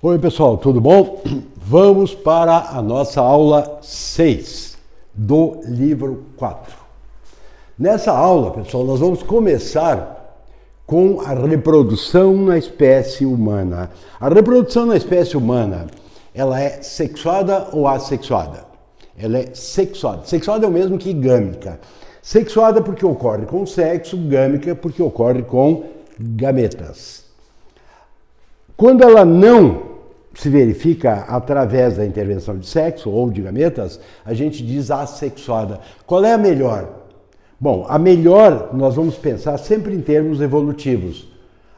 Oi pessoal, tudo bom? Vamos para a nossa aula 6 do livro 4. Nessa aula, pessoal, nós vamos começar com a reprodução na espécie humana. A reprodução na espécie humana, ela é sexuada ou assexuada? Ela é sexuada. Sexuada é o mesmo que gâmica. Sexuada porque ocorre com sexo, gâmica porque ocorre com gametas. Quando ela não se verifica através da intervenção de sexo ou de gametas, a gente diz assexuada. Qual é a melhor? Bom, a melhor, nós vamos pensar sempre em termos evolutivos.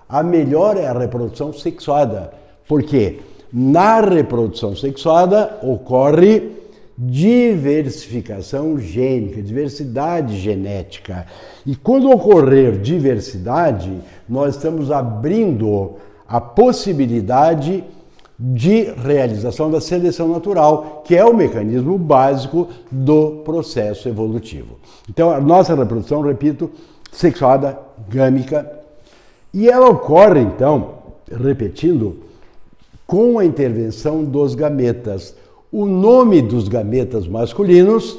A melhor é a reprodução sexuada, porque na reprodução sexuada ocorre diversificação gênica, diversidade genética. E quando ocorrer diversidade, nós estamos abrindo a possibilidade de realização da seleção natural, que é o mecanismo básico do processo evolutivo. Então, a nossa reprodução, repito, sexuada, gâmica, e ela ocorre, então, repetindo, com a intervenção dos gametas. O nome dos gametas masculinos,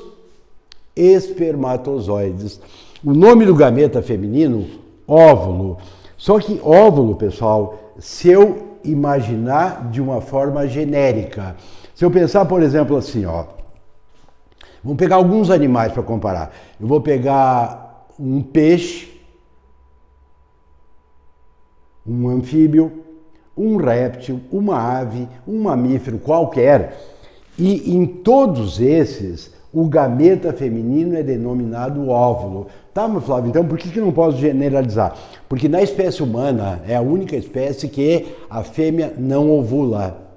espermatozoides. O nome do gameta feminino, óvulo. Só que óvulo, pessoal, se eu imaginar de uma forma genérica. Se eu pensar, por exemplo, assim, vamos pegar alguns animais para comparar. Eu vou pegar um peixe, um anfíbio, um réptil, uma ave, um mamífero qualquer, e em todos esses o gameta feminino é denominado óvulo. Tá, meu Flávio, então por que não posso generalizar? Porque na espécie humana é a única espécie que a fêmea não ovula.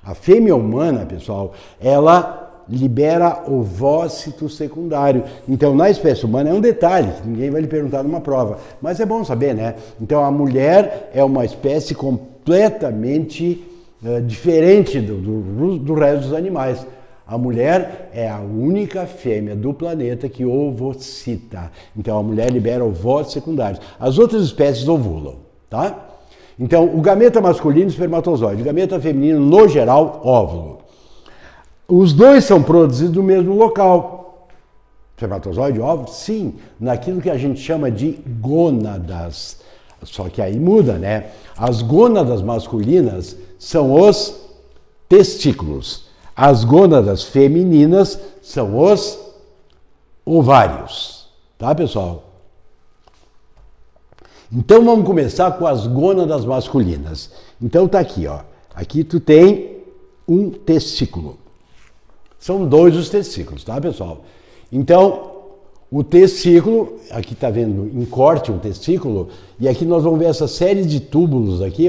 A fêmea humana, pessoal, ela libera ovócito secundário. Então, na espécie humana é um detalhe, que ninguém vai lhe perguntar numa prova. Mas é bom saber, né? Então, a mulher é uma espécie completamente diferente do resto dos animais. A mulher é a única fêmea do planeta que ovocita. Então, a mulher libera ovócitos secundários. As outras espécies ovulam, tá? Então, o gameta masculino, espermatozoide. O gameta feminino, no geral, óvulo. Os dois são produzidos no mesmo local. Espermatozoide e óvulo? Sim, naquilo que a gente chama de gônadas. Só que aí muda, né? As gônadas masculinas são os testículos. As gônadas femininas são os ovários, tá, pessoal? Então vamos começar com as gônadas masculinas. Então tá aqui, Aqui tu tem um testículo. São dois os testículos, tá, pessoal? Então, o testículo, aqui tá vendo em corte um testículo, e aqui nós vamos ver essa série de túbulos aqui,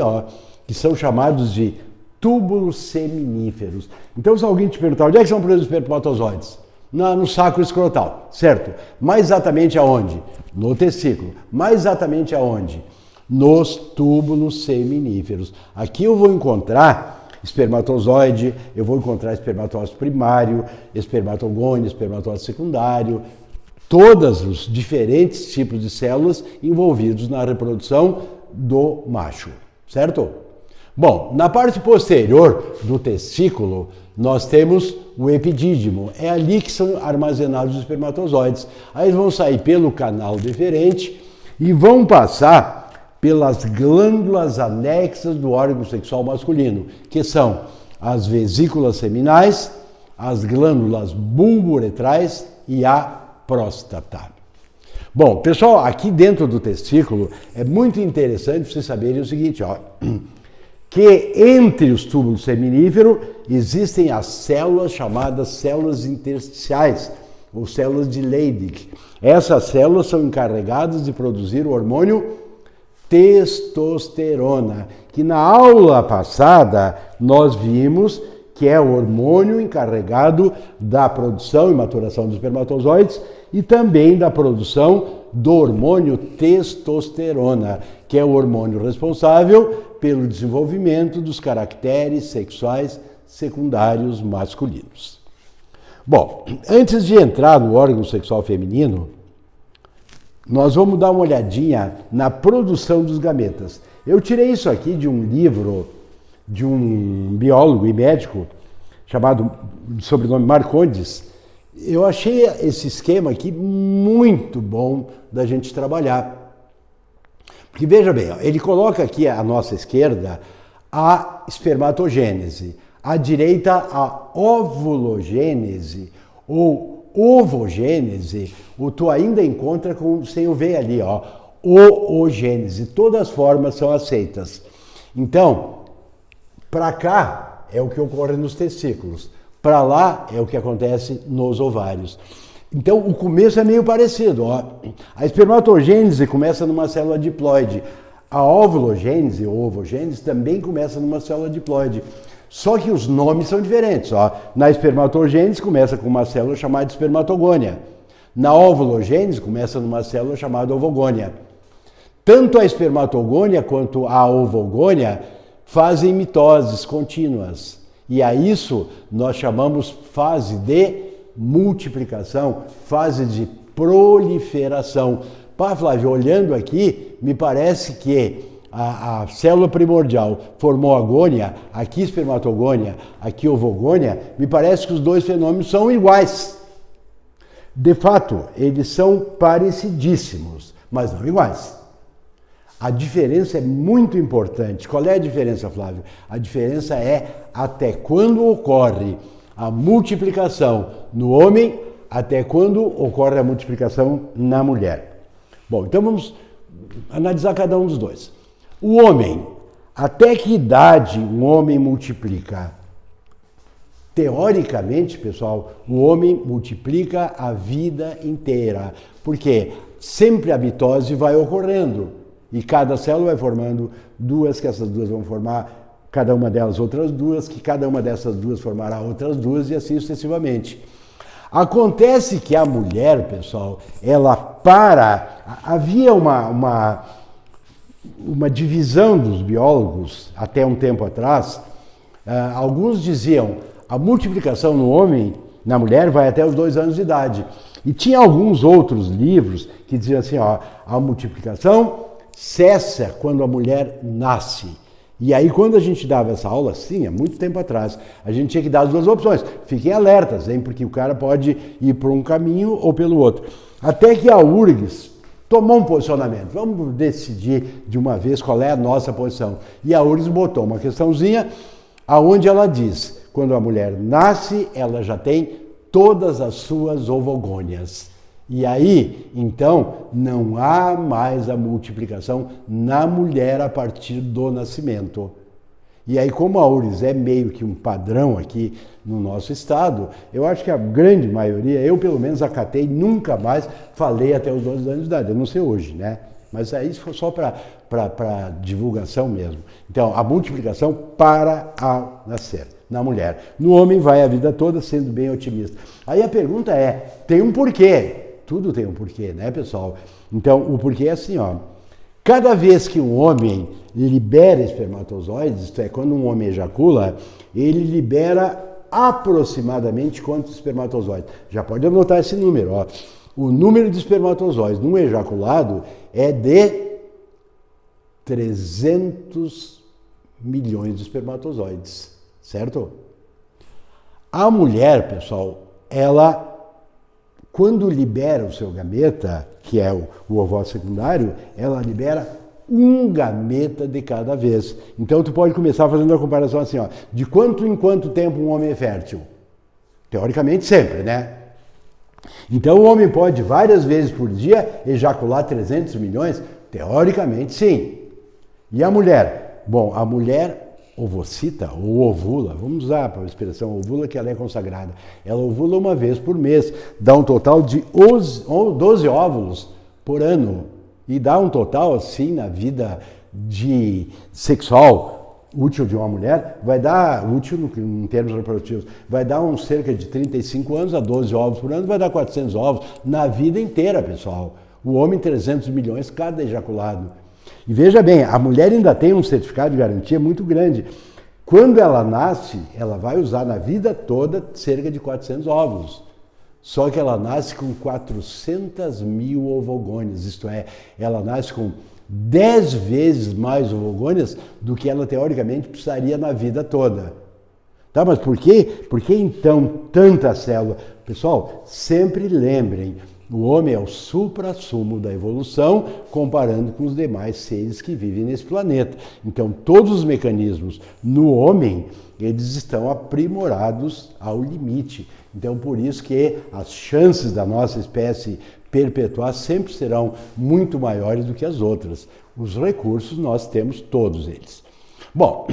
que são chamados de túbulos seminíferos. Então, se alguém te perguntar onde é que são produzidos os espermatozoides? No sacro escrotal, certo? Mais exatamente aonde? No testículo. Mais exatamente aonde? Nos túbulos seminíferos. Aqui eu vou encontrar espermatozoide, eu vou encontrar espermatócito primário, espermatogônio, espermatócito secundário, todos os diferentes tipos de células envolvidos na reprodução do macho, certo? Bom, na parte posterior do testículo, nós temos o epidídimo. É ali que são armazenados os espermatozoides. Aí eles vão sair pelo canal deferente e vão passar pelas glândulas anexas do órgão sexual masculino, que são as vesículas seminais, as glândulas bulbouretrais e a próstata. Bom, pessoal, aqui dentro do testículo é muito interessante vocês saberem o seguinte, que entre os túbulos seminíferos existem as células chamadas células intersticiais, ou células de Leydig. Essas células são encarregadas de produzir o hormônio testosterona, que na aula passada nós vimos que é o hormônio encarregado da produção e maturação dos espermatozoides e também da produção do hormônio testosterona, que é o hormônio responsável pelo desenvolvimento dos caracteres sexuais secundários masculinos. Bom, antes de entrar no órgão sexual feminino, nós vamos dar uma olhadinha na produção dos gametas. Eu tirei isso aqui de um livro de um biólogo e médico chamado, de sobrenome Marcondes. Eu achei esse esquema aqui muito bom da gente trabalhar. Porque veja bem, ele coloca aqui à nossa esquerda a espermatogênese, à direita a ovulogênese ou ovogênese, ou tu ainda encontra sem o V ali, ó, oogênese. Todas as formas são aceitas. Então, para cá é o que ocorre nos testículos, para lá é o que acontece nos ovários. Então, o começo é meio parecido. Ó. A espermatogênese começa numa célula diploide. A ovulogênese ou ovogênese também começa numa célula diploide. Só que os nomes são diferentes. Ó. Na espermatogênese começa com uma célula chamada espermatogônia. Na ovulogênese começa numa célula chamada ovogônia. Tanto a espermatogônia quanto a ovogônia fazem mitoses contínuas. E a isso nós chamamos fase de multiplicação, fase de proliferação. Pá, Flávio, olhando aqui, me parece que a célula primordial formou agônia, aqui espermatogônia, aqui ovogônia, me parece que os dois fenômenos são iguais. De fato, eles são parecidíssimos, mas não iguais. A diferença é muito importante. Qual é a diferença, Flávio? A diferença é até quando ocorre a multiplicação no homem, até quando ocorre a multiplicação na mulher. Bom, então vamos analisar cada um dos dois. O homem, até que idade um homem multiplica? Teoricamente, pessoal, o homem multiplica a vida inteira, porque sempre a mitose vai ocorrendo e cada célula vai formando duas, que essas duas vão formar, cada uma delas outras duas, que cada uma dessas duas formará outras duas e assim sucessivamente. Acontece que a mulher, pessoal, havia uma divisão dos biólogos até um tempo atrás. Alguns diziam a multiplicação no homem, na mulher, vai até os 2 anos de idade. E tinha alguns outros livros que diziam assim, ó, a multiplicação cessa quando a mulher nasce. E aí, quando a gente dava essa aula, sim, há muito tempo atrás, a gente tinha que dar as duas opções. Fiquem alertas, hein, porque o cara pode ir por um caminho ou pelo outro. Até que a URGS tomou um posicionamento. Vamos decidir de uma vez qual é a nossa posição. E a URGS botou uma questãozinha aonde ela diz, quando a mulher nasce, ela já tem todas as suas ovogônias. E aí, então, não há mais a multiplicação na mulher a partir do nascimento. E aí, como a URGS é meio que um padrão aqui no nosso estado, eu acho que a grande maioria, eu pelo menos acatei, nunca mais falei até os 12 anos de idade, eu não sei hoje, né? Mas aí isso foi só para divulgação mesmo. Então, a multiplicação para ao nascer na mulher. No homem vai a vida toda sendo bem otimista. Aí a pergunta é, tem um porquê? Tudo tem um porquê, né, pessoal? Então, o porquê é assim, ó. Cada vez que um homem libera espermatozoides, isto é, quando um homem ejacula, ele libera aproximadamente quantos espermatozoides? Já pode anotar esse número, ó. O número de espermatozoides num ejaculado é de 300 milhões de espermatozoides, certo? A mulher, pessoal, ela, quando libera o seu gameta, que é o ovócito secundário, ela libera um gameta de cada vez. Então, tu pode começar fazendo a comparação assim, ó, de quanto em quanto tempo um homem é fértil? Teoricamente, sempre, né? Então, o homem pode, várias vezes por dia, ejacular 300 milhões? Teoricamente, sim. E a mulher? Bom, a mulher ovocita ou ovula, vamos usar a expressão ovula, que ela é consagrada. Ela ovula uma vez por mês, dá um total de 12 óvulos por ano. E dá um total, assim, na vida sexual útil de uma mulher, vai dar, útil em termos reprodutivos, vai dar uns cerca de 35 anos a 12 ovos por ano, vai dar 400 ovos na vida inteira, pessoal. O homem, 300 milhões cada ejaculado. E veja bem, a mulher ainda tem um certificado de garantia muito grande. Quando ela nasce, ela vai usar na vida toda cerca de 400 óvulos. Só que ela nasce com 400 mil ovogônias, isto é, ela nasce com 10 vezes mais ovogônias do que ela teoricamente precisaria na vida toda. Tá, mas por quê? Por que então tanta célula? Pessoal, sempre lembrem, o homem é o suprassumo da evolução, comparando com os demais seres que vivem nesse planeta. Então, todos os mecanismos no homem, eles estão aprimorados ao limite. Então, por isso que as chances da nossa espécie perpetuar sempre serão muito maiores do que as outras. Os recursos nós temos todos eles. Bom,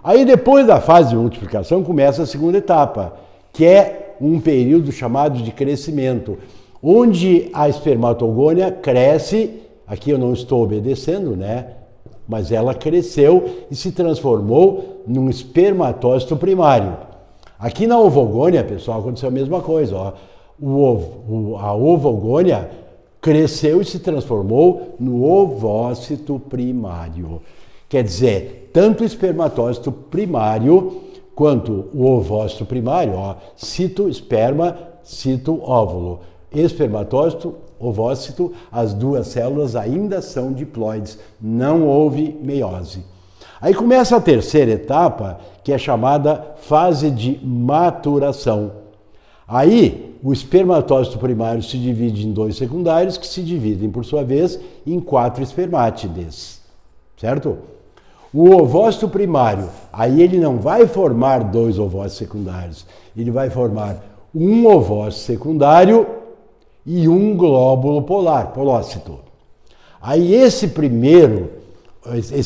aí depois da fase de multiplicação começa a segunda etapa, que é um período chamado de crescimento, onde a espermatogônia cresce, aqui eu não estou obedecendo, né? Mas ela cresceu e se transformou num espermatócito primário. Aqui na ovogônia, pessoal, aconteceu a mesma coisa, ó. A ovogônia cresceu e se transformou no ovócito primário. Quer dizer, tanto o espermatócito primário quanto o ovócito primário, ó, cito esperma, cito óvulo. Espermatócito, ovócito, as duas células ainda são diploides, não houve meiose. Aí começa a terceira etapa, que é chamada fase de maturação. Aí o espermatócito primário se divide em 2 secundários, que se dividem, por sua vez, em 4 espermátides, certo? O ovócito primário, aí ele não vai formar 2 ovócitos secundários, ele vai formar um ovócito secundário e um glóbulo polar, polócito. Aí esse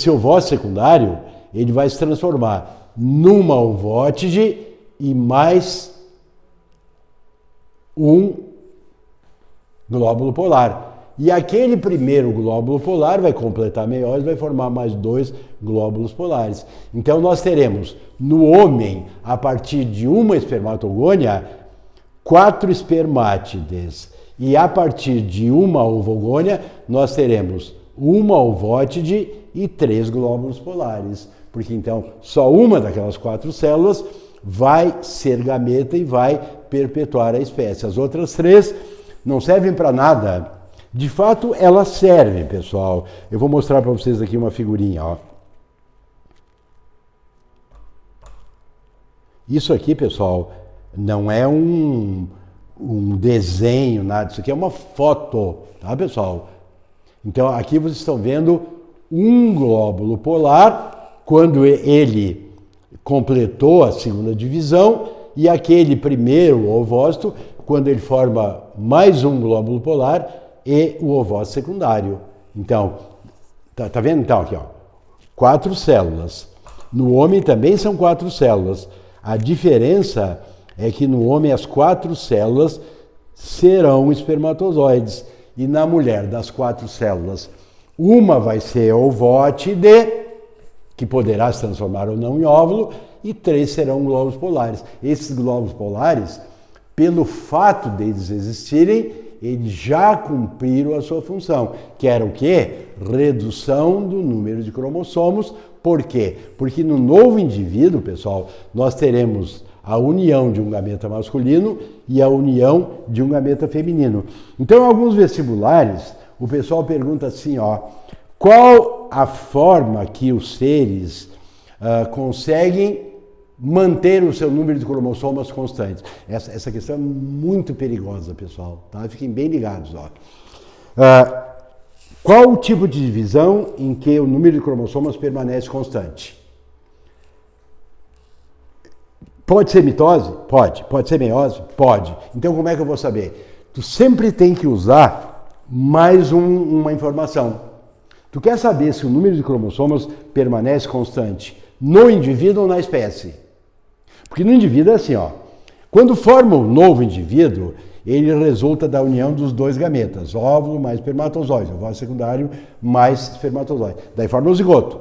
ovócito secundário, ele vai se transformar numa ovótide e mais um glóbulo polar. E aquele primeiro glóbulo polar vai completar a meiose, vai formar mais 2 glóbulos polares. Então nós teremos no homem, a partir de uma espermatogônia, 4 espermátides. E a partir de uma ovogônia, nós teremos uma ovótide e 3 glóbulos polares. Porque então só uma daquelas 4 células vai ser gameta e vai perpetuar a espécie. As outras 3 não servem para nada. De fato, elas servem, pessoal. Eu vou mostrar para vocês aqui uma figurinha, ó. Isso aqui, pessoal, não é um desenho, nada. Isso aqui é uma foto, tá, pessoal? Então, aqui vocês estão vendo um glóbulo polar, quando ele completou a segunda divisão, e aquele primeiro ovócito, quando ele forma mais um glóbulo polar, e o ovócito secundário. Então, tá vendo? Então, aqui, ó, 4 células. No homem também são 4 células. A diferença é que no homem as 4 células serão espermatozoides. E na mulher, das 4 células, uma vai ser ovótide, que poderá se transformar ou não em óvulo, e 3 serão glóbulos polares. Esses glóbulos polares, pelo fato deles existirem, eles já cumpriram a sua função, que era o quê? Redução do número de cromossomos. Por quê? Porque no novo indivíduo, pessoal, nós teremos a união de um gameta masculino e a união de um gameta feminino. Então, em alguns vestibulares, o pessoal pergunta assim, ó, qual a forma que os seres conseguem manter o seu número de cromossomas constantes? Essa questão é muito perigosa, pessoal, tá? Fiquem bem ligados, ó. Qual o tipo de divisão em que o número de cromossomas permanece constante? Pode ser mitose? Pode. Pode ser meiose? Pode. Então como é que eu vou saber? Tu sempre tem que usar mais uma informação. Tu quer saber se o número de cromossomas permanece constante no indivíduo ou na espécie? Porque no indivíduo é assim, ó. Quando forma um novo indivíduo, ele resulta da união dos 2 gametas, óvulo mais espermatozoide, ovócito secundário mais espermatozoide. Daí forma o zigoto.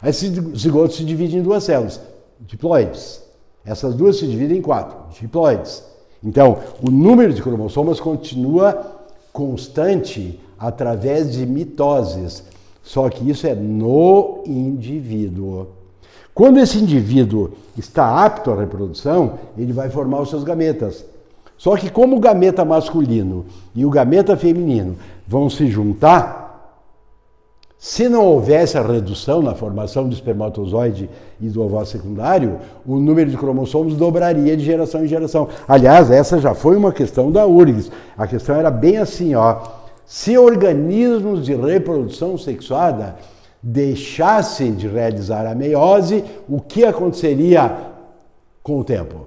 Aí esse zigoto se divide em 2 células, diploides. Essas 2 se dividem em 4, diploides. Então, o número de cromossomas continua constante através de mitoses. Só que isso é no indivíduo. Quando esse indivíduo está apto à reprodução, ele vai formar os seus gametas. Só que como o gameta masculino e o gameta feminino vão se juntar, Se não houvesse a redução na formação do espermatozoide e do ovócito secundário, o número de cromossomos dobraria de geração em geração. Aliás, essa já foi uma questão da URGS. A questão era bem assim, ó. Se organismos de reprodução sexuada deixassem de realizar a meiose, o que aconteceria com o tempo?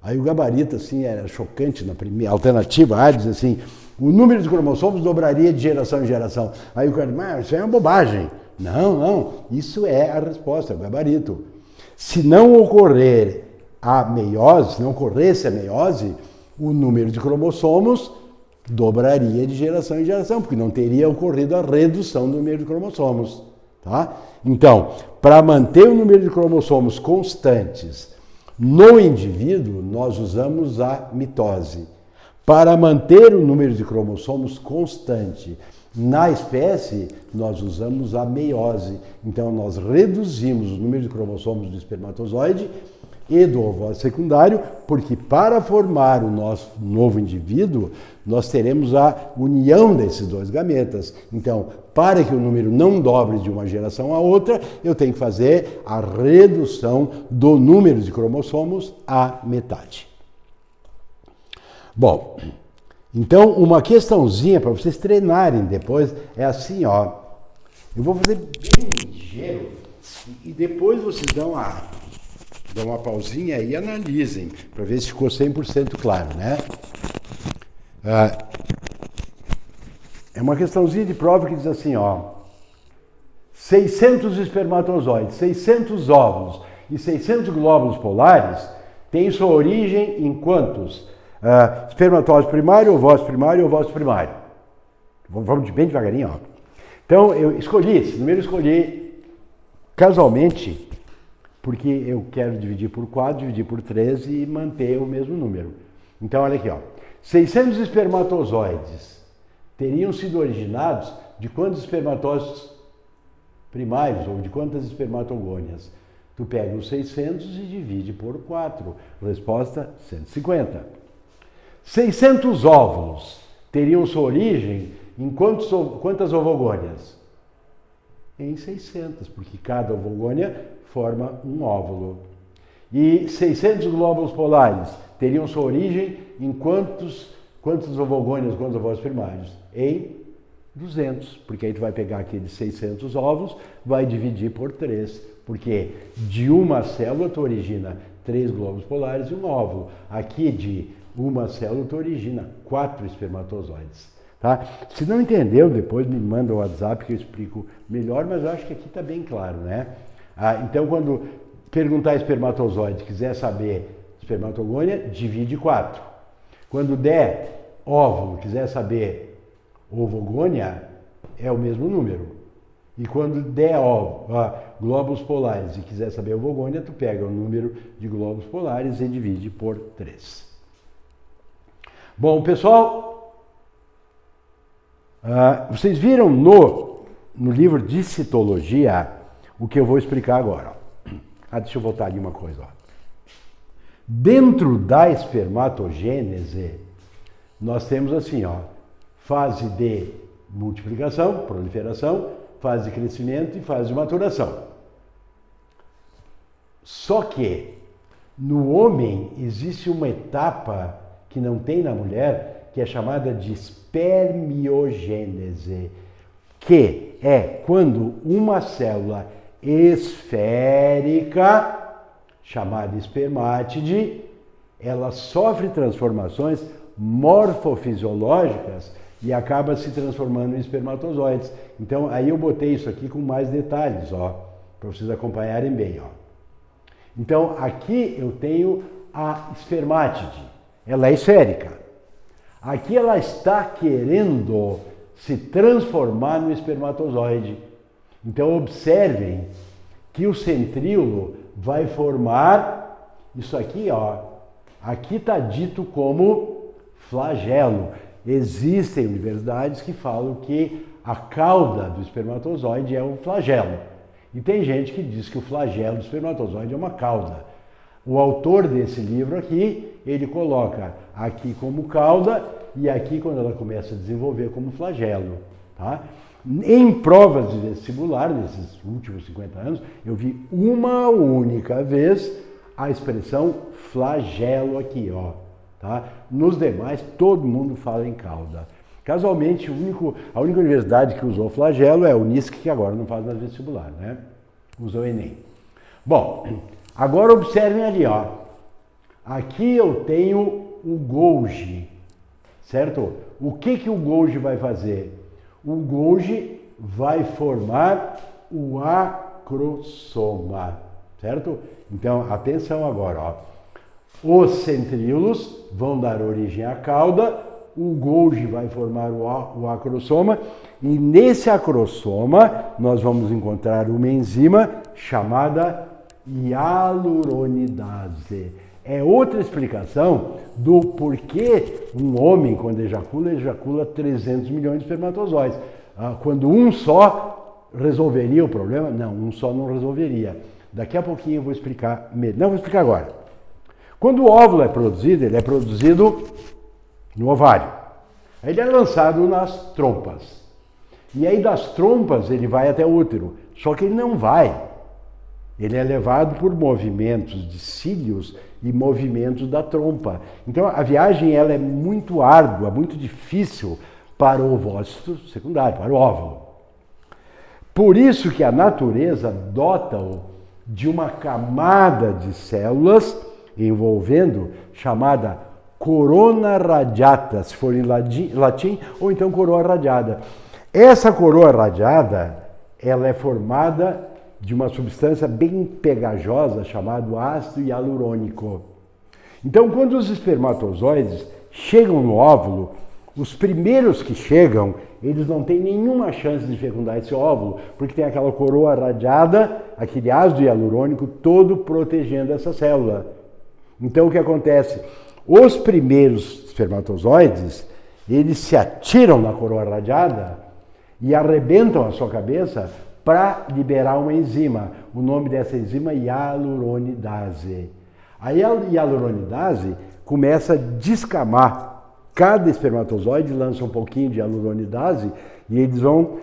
Aí o gabarito, assim, era chocante na primeira alternativa A, diz assim, o número de cromossomos dobraria de geração em geração. Aí o cara diz, mas isso é uma bobagem. Não, isso é a resposta, é o gabarito. Se não ocorrer a meiose, se não ocorresse a meiose, o número de cromossomos dobraria de geração em geração, porque não teria ocorrido a redução do número de cromossomos. Tá? Então, para manter o número de cromossomos constantes no indivíduo, nós usamos a mitose. Para manter o número de cromossomos constante na espécie, nós usamos a meiose. Então, nós reduzimos o número de cromossomos do espermatozoide e do ovócito secundário, porque para formar o nosso novo indivíduo, nós teremos a união desses dois gametas. Então, para que o número não dobre de uma geração a outra, eu tenho que fazer a redução do número de cromossomos à metade. Bom, então uma questãozinha para vocês treinarem depois é assim, ó. Eu vou fazer bem ligeiro e depois vocês dão uma pausinha aí e analisem para ver se ficou 100% claro, né? É uma questãozinha de prova que diz assim, ó. 600 espermatozoides, 600 óvulos e 600 glóbulos polares têm sua origem em quantos? Espermatózoide primário, ovócito primário e ovócito primário. Vamos bem devagarinho, ó. Então, eu escolhi, esse número eu escolhi casualmente, porque eu quero dividir por 4, dividir por 13 e manter o mesmo número. Então, olha aqui, ó. 600 espermatozoides teriam sido originados de quantos espermatócitos primários ou de quantas espermatogônias? Tu pega os 600 e divide por 4. Resposta, 150. 600 óvulos teriam sua origem em quantas ovogônias? Em 600, porque cada ovogônia forma um óvulo. E 600 glóbulos polares teriam sua origem em quantos ovogônias, quantos ovócitos primários? Em 200, porque aí tu vai pegar aqueles 600 óvulos, vai dividir por 3, porque de uma célula tu origina 3 glóbulos polares e um óvulo. Aqui de uma célula tu origina 4 espermatozoides. Tá? Se não entendeu, depois me manda o WhatsApp que eu explico melhor, mas eu acho que aqui está bem claro, né? Então, quando perguntar espermatozoide, quiser saber espermatogônia, divide 4. Quando der óvulo, quiser saber ovogônia, é o mesmo número. E quando der glóbulos polares e quiser saber ovogônia, tu pega o número de glóbulos polares e divide por 3. Bom, pessoal, vocês viram no livro de citologia o que eu vou explicar agora. Deixa eu voltar ali uma coisa. Ó. Dentro da espermatogênese, nós temos assim, ó, fase de multiplicação, proliferação, fase de crescimento e fase de maturação. Só que no homem existe uma etapa que não tem na mulher, que é chamada de espermiogênese, que é quando uma célula esférica, chamada espermátide, ela sofre transformações morfofisiológicas e acaba se transformando em espermatozoides. Então, aí eu botei isso aqui com mais detalhes, ó, para vocês acompanharem bem, ó. Então, aqui eu tenho a espermátide. Ela é esférica. Aqui ela está querendo se transformar no espermatozoide. Então observem que o centríolo vai formar isso aqui, ó. Aqui está dito como flagelo. Existem universidades que falam que a cauda do espermatozoide é o flagelo. E tem gente que diz que o flagelo do espermatozoide é uma cauda. O autor desse livro aqui, ele coloca aqui como cauda e aqui, quando ela começa a desenvolver, como flagelo. Tá? Em provas de vestibular, nesses últimos 50 anos, eu vi uma única vez a expressão flagelo aqui, ó. Tá? Nos demais, todo mundo fala em cauda. Casualmente, a única universidade que usou flagelo é a Unisc, que agora não faz mais vestibular, né? Usou o Enem. Bom, agora observem ali, ó. Aqui eu tenho o Golgi, certo? O que o Golgi vai fazer? O Golgi vai formar o acrosoma, certo? Então, atenção agora, ó. Os centríolos vão dar origem à cauda, o Golgi vai formar o acrosoma, e nesse acrosoma nós vamos encontrar uma enzima chamada hialuronidase. É outra explicação do porquê um homem, quando ejacula 300 milhões de espermatozoides. Quando um só resolveria o problema? Não, um só não resolveria. Daqui a pouquinho eu vou explicar. Não, vou explicar agora. Quando o óvulo é produzido, ele é produzido no ovário. Aí ele é lançado nas trompas. E aí das trompas ele vai até o útero. Só que ele não vai. Ele é levado por movimentos de cílios e movimentos da trompa. Então a viagem ela é muito árdua, muito difícil para o ovócito secundário, para o óvulo. Por isso que a natureza dota-o de uma camada de células envolvendo, chamada corona radiata, se for em latim, ou então coroa radiada. Essa coroa radiada, ela é formada de uma substância bem pegajosa chamada ácido hialurônico. Então, quando os espermatozoides chegam no óvulo, os primeiros que chegam, eles não têm nenhuma chance de fecundar esse óvulo, porque tem aquela coroa radiada, aquele ácido hialurônico todo protegendo essa célula. Então, o que acontece? Os primeiros espermatozoides, eles se atiram na coroa radiada e arrebentam a sua cabeça para liberar uma enzima. O nome dessa enzima é hialuronidase. A hialuronidase começa a descamar. Cada espermatozoide lança um pouquinho de hialuronidase e eles vão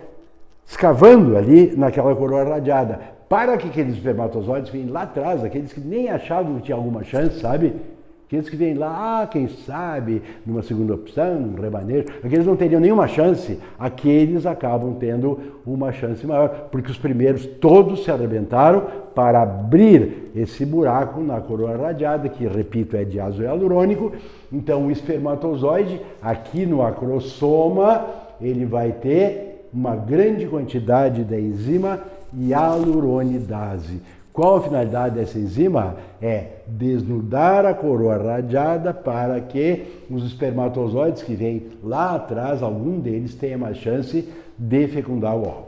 escavando ali naquela coroa radiada. Para que aqueles espermatozoides vêm lá atrás, aqueles que nem achavam que tinha alguma chance, sabe? Aqueles que vêm lá, quem sabe, numa segunda opção, num rebanejo, aqueles não teriam nenhuma chance, aqueles acabam tendo uma chance maior, porque os primeiros todos se arrebentaram para abrir esse buraco na coroa radiada, que, repito, é de ácido hialurônico. Então, o espermatozoide, aqui no acrosoma, ele vai ter uma grande quantidade da enzima hialuronidase. Qual a finalidade dessa enzima? É desnudar a coroa radiada para que os espermatozoides que vêm lá atrás, algum deles tenha mais chance de fecundar o óvulo.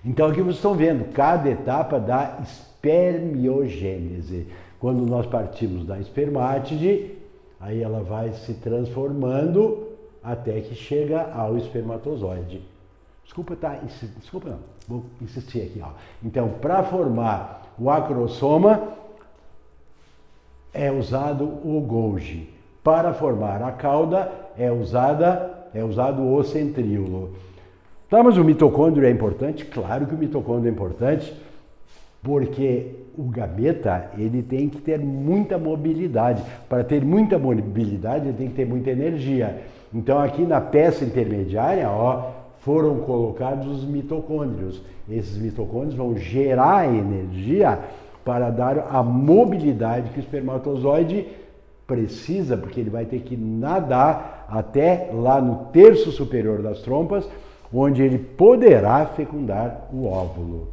Então aqui vocês estão vendo cada etapa da espermiogênese. Quando nós partimos da espermátide, aí ela vai se transformando até que chega ao espermatozoide. Desculpa não, vou insistir aqui, ó. Então, para formar o acrosoma, é usado o Golgi. Para formar a cauda, é usado o centríolo. Tá, mas o mitocôndrio é importante? Claro que o mitocôndrio é importante, porque o gameta, ele tem que ter muita mobilidade. Para ter muita mobilidade, ele tem que ter muita energia. Então, aqui na peça intermediária, ó, foram colocados os mitocôndrios. Esses mitocôndrios vão gerar energia para dar a mobilidade que o espermatozoide precisa, porque ele vai ter que nadar até lá no terço superior das trompas, onde ele poderá fecundar o óvulo.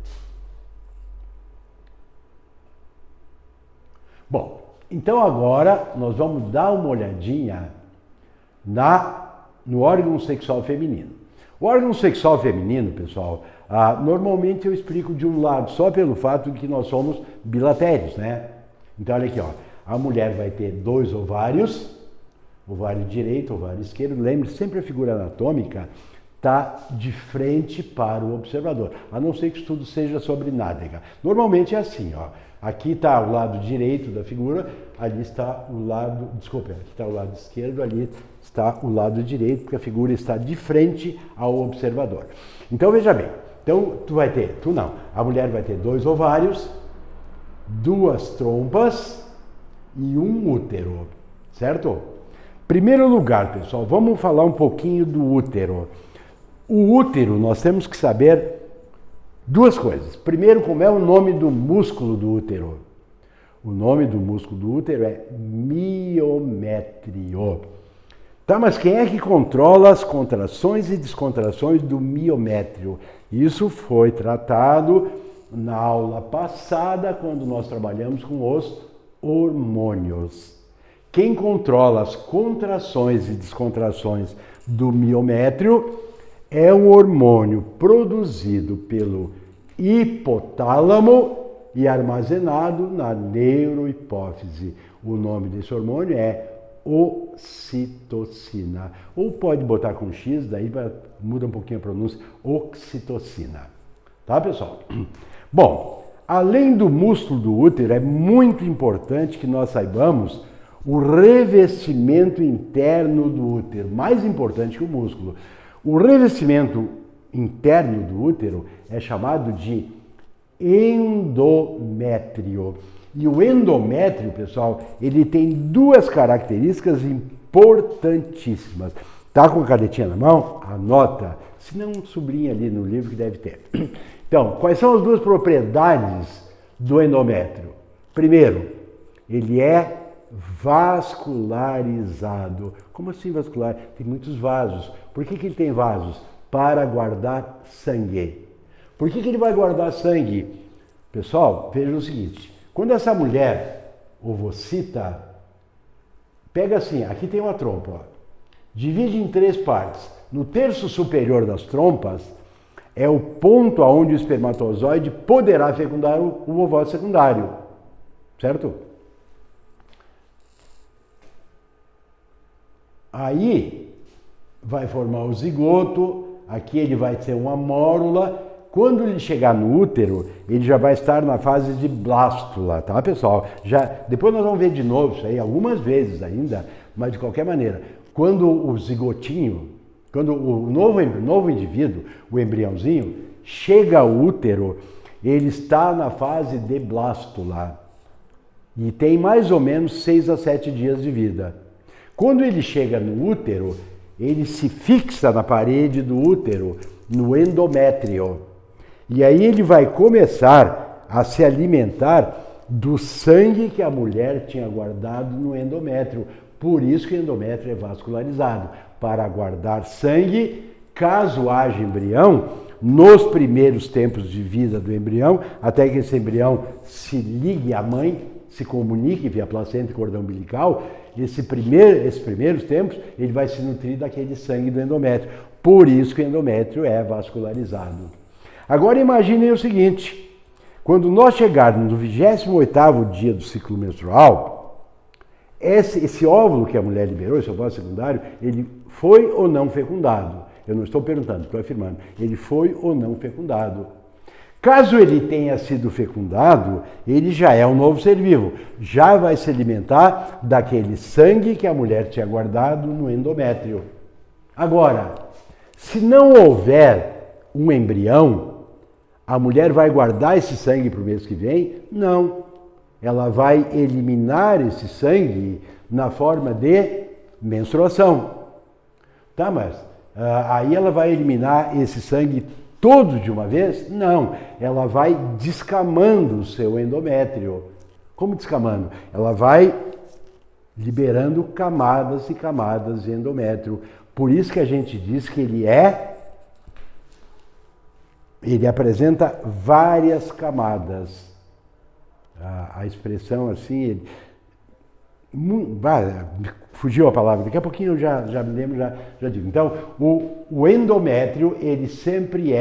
Bom, então agora nós vamos dar uma olhadinha no órgão sexual feminino. O órgão sexual feminino, pessoal, normalmente eu explico de um lado, só pelo fato de que nós somos bilatérios, né? Então, olha aqui, ó, a mulher vai ter 2 ovários, ovário direito, ovário esquerdo. Lembre sempre a figura anatômica, está de frente para o observador, a não ser que o estudo seja sobre nádega. Normalmente é assim, ó. Aqui está o lado direito da figura, ali está o lado, desculpa, aqui está o lado esquerdo, ali está o lado direito, porque a figura está de frente ao observador. Então veja bem, então a mulher vai ter 2 ovários, 2 trompas e um útero, certo? Primeiro lugar, pessoal, vamos falar um pouquinho do útero. O útero, nós temos que saber 2 coisas. Primeiro, como é o nome do músculo do útero? O nome do músculo do útero é miométrio. Tá, mas quem é que controla as contrações e descontrações do miométrio? Isso foi tratado na aula passada, quando nós trabalhamos com os hormônios. Quem controla as contrações e descontrações do miométrio é um hormônio produzido pelo hipotálamo e armazenado na neurohipófise. O nome desse hormônio é ocitocina. Ou pode botar com X, daí muda um pouquinho a pronúncia, oxitocina. Tá, pessoal? Bom, além do músculo do útero, é muito importante que nós saibamos o revestimento interno do útero, mais importante que o músculo. O revestimento interno do útero é chamado de endométrio. E o endométrio, pessoal, ele tem 2 características importantíssimas. Tá com a canetinha na mão? Anota. Se não, sublinha ali no livro que deve ter. Então, quais são as 2 propriedades do endométrio? Primeiro, ele é vascularizado. Como assim vascular? Tem muitos vasos. Por que ele tem vasos? Para guardar sangue. Por que ele vai guardar sangue? Pessoal, veja o seguinte. Quando essa mulher ovocita, pega assim, aqui tem uma trompa, ó, divide em 3 partes. No terço superior das trompas é o ponto onde o espermatozoide poderá fecundar o ovócito secundário, certo? Aí vai formar o zigoto, aqui ele vai ter uma mórula. Quando ele chegar no útero, ele já vai estar na fase de blástula, tá, pessoal? Depois nós vamos ver de novo isso aí, algumas vezes ainda, mas de qualquer maneira, quando o zigotinho, quando o novo indivíduo, o embriãozinho, chega ao útero, ele está na fase de blástula e tem mais ou menos 6 a 7 dias de vida. Quando ele chega no útero, ele se fixa na parede do útero, no endométrio. E aí ele vai começar a se alimentar do sangue que a mulher tinha guardado no endométrio. Por isso que o endométrio é vascularizado, para guardar sangue, caso haja embrião, nos primeiros tempos de vida do embrião, até que esse embrião se ligue à mãe, se comunique via placenta e cordão umbilical, esses primeiros tempos, ele vai se nutrir daquele sangue do endométrio. Por isso que o endométrio é vascularizado. Agora imaginem o seguinte, quando nós chegarmos no 28º dia do ciclo menstrual, esse óvulo que a mulher liberou, esse ovócito secundário, ele foi ou não fecundado? Eu não estou perguntando, estou afirmando. Ele foi ou não fecundado? Caso ele tenha sido fecundado, ele já é um novo ser vivo, já vai se alimentar daquele sangue que a mulher tinha guardado no endométrio. Agora, se não houver um embrião, a mulher vai guardar esse sangue para o mês que vem? Não. Ela vai eliminar esse sangue na forma de menstruação. Tá, mas aí ela vai eliminar esse sangue todo de uma vez? Não. Ela vai descamando o seu endométrio. Como descamando? Ela vai liberando camadas e camadas de endométrio. Por isso que a gente diz que ele apresenta várias camadas. A expressão assim, fugiu a palavra, daqui a pouquinho eu já me lembro, já digo. Então, o endométrio, ele sempre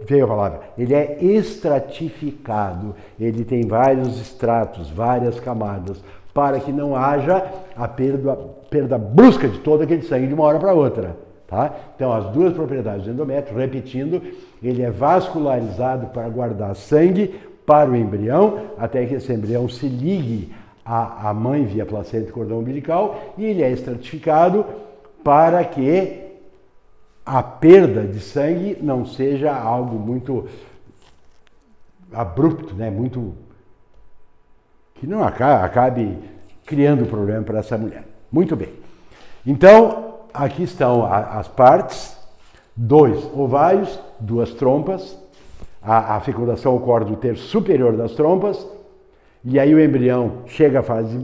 veio a palavra, ele é estratificado, ele tem vários estratos, várias camadas, para que não haja a perda brusca de todo aquele sangue de uma hora para outra. Tá? Então, as duas propriedades do endométrio, repetindo, ele é vascularizado para guardar sangue para o embrião, até que esse embrião se ligue à mãe via placenta e cordão umbilical, e ele é estratificado para que a perda de sangue não seja algo muito abrupto, né? Muito que não acabe criando problema para essa mulher. Muito bem. Então, aqui estão as partes: 2 ovários, 2 trompas. A fecundação ocorre no terço superior das trompas, e aí o embrião chega à fase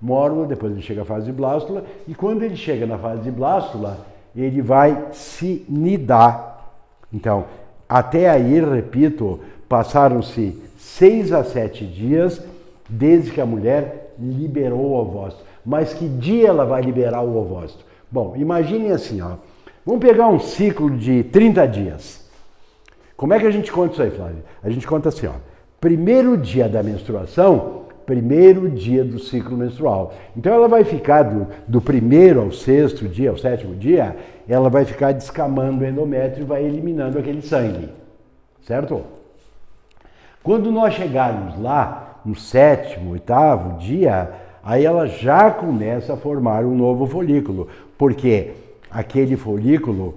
mórula, depois ele chega à fase de blástula, e quando ele chega na fase de blástula, ele vai se nidar. Então, até aí, repito, passaram-se 6 a 7 dias desde que a mulher liberou o ovócito. Mas que dia ela vai liberar o ovócito? Bom, imaginem assim, ó. Vamos pegar um ciclo de 30 dias. Como é que a gente conta isso aí, Flávio? A gente conta assim, ó. Primeiro dia da menstruação, primeiro dia do ciclo menstrual. Então ela vai ficar do primeiro ao sexto dia, ao sétimo dia, ela vai ficar descamando o endométrio e vai eliminando aquele sangue. Certo? Quando nós chegarmos lá, no sétimo, oitavo dia, aí ela já começa a formar um novo folículo, porque aquele folículo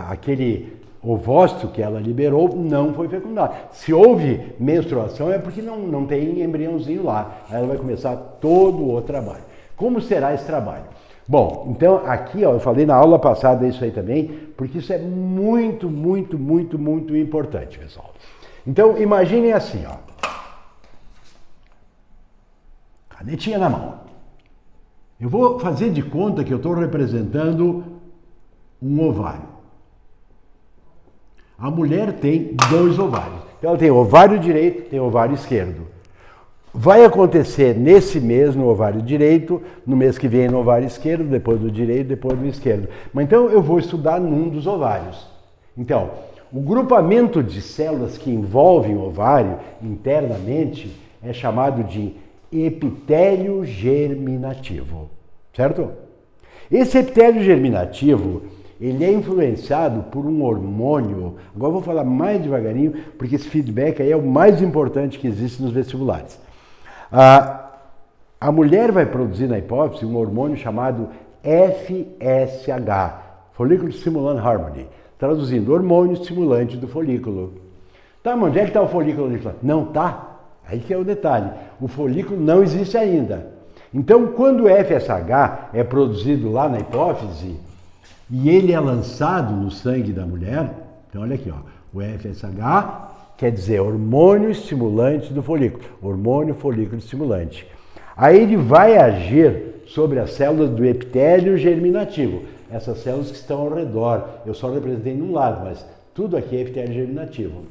aquele ovócito que ela liberou não foi fecundado. Se houve menstruação é porque não tem embriãozinho lá. Aí ela vai começar todo o trabalho. Como será esse trabalho? Bom, então aqui, ó, eu falei na aula passada isso aí também, porque isso é muito, muito, muito, muito importante, pessoal. Então, imaginem assim, ó. Canetinha na mão. Eu vou fazer de conta que eu estou representando um ovário. A mulher tem 2 ovários. Então ela tem ovário direito, tem ovário esquerdo. Vai acontecer nesse mês no ovário direito, no mês que vem no ovário esquerdo, depois do direito, depois do esquerdo. Mas então eu vou estudar num dos ovários. Então, o grupamento de células que envolvem o ovário internamente é chamado de epitélio germinativo, certo? Esse epitélio germinativo, ele é influenciado por um hormônio. Agora eu vou falar mais devagarinho, porque esse feedback aí é o mais importante que existe nos vestibulares. A mulher vai produzir na hipófise um hormônio chamado FSH, Follicle Stimulant Hormone, traduzindo, hormônio estimulante do folículo. Tá, mas onde é que está o folículo ali? Não tá. Aí que é o detalhe. O folículo não existe ainda. Então, quando o FSH é produzido lá na hipófise, e ele é lançado no sangue da mulher, então olha aqui, ó, o FSH quer dizer hormônio estimulante do folículo, hormônio folículo estimulante. Aí ele vai agir sobre as células do epitélio germinativo, essas células que estão ao redor. Eu só representei num lado, mas tudo aqui é epitélio germinativo.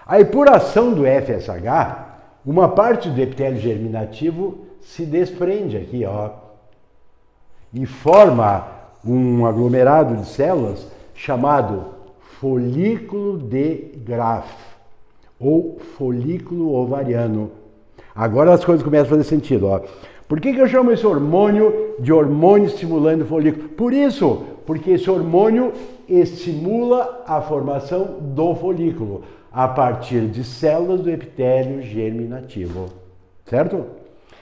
Aí por ação do FSH, uma parte do epitélio germinativo se desprende aqui, ó, e forma um aglomerado de células chamado folículo de Graf ou folículo ovariano. Agora as coisas começam a fazer sentido, ó. Por que eu chamo esse hormônio de hormônio estimulando o folículo? Por isso, porque esse hormônio estimula a formação do folículo a partir de células do epitélio germinativo, certo?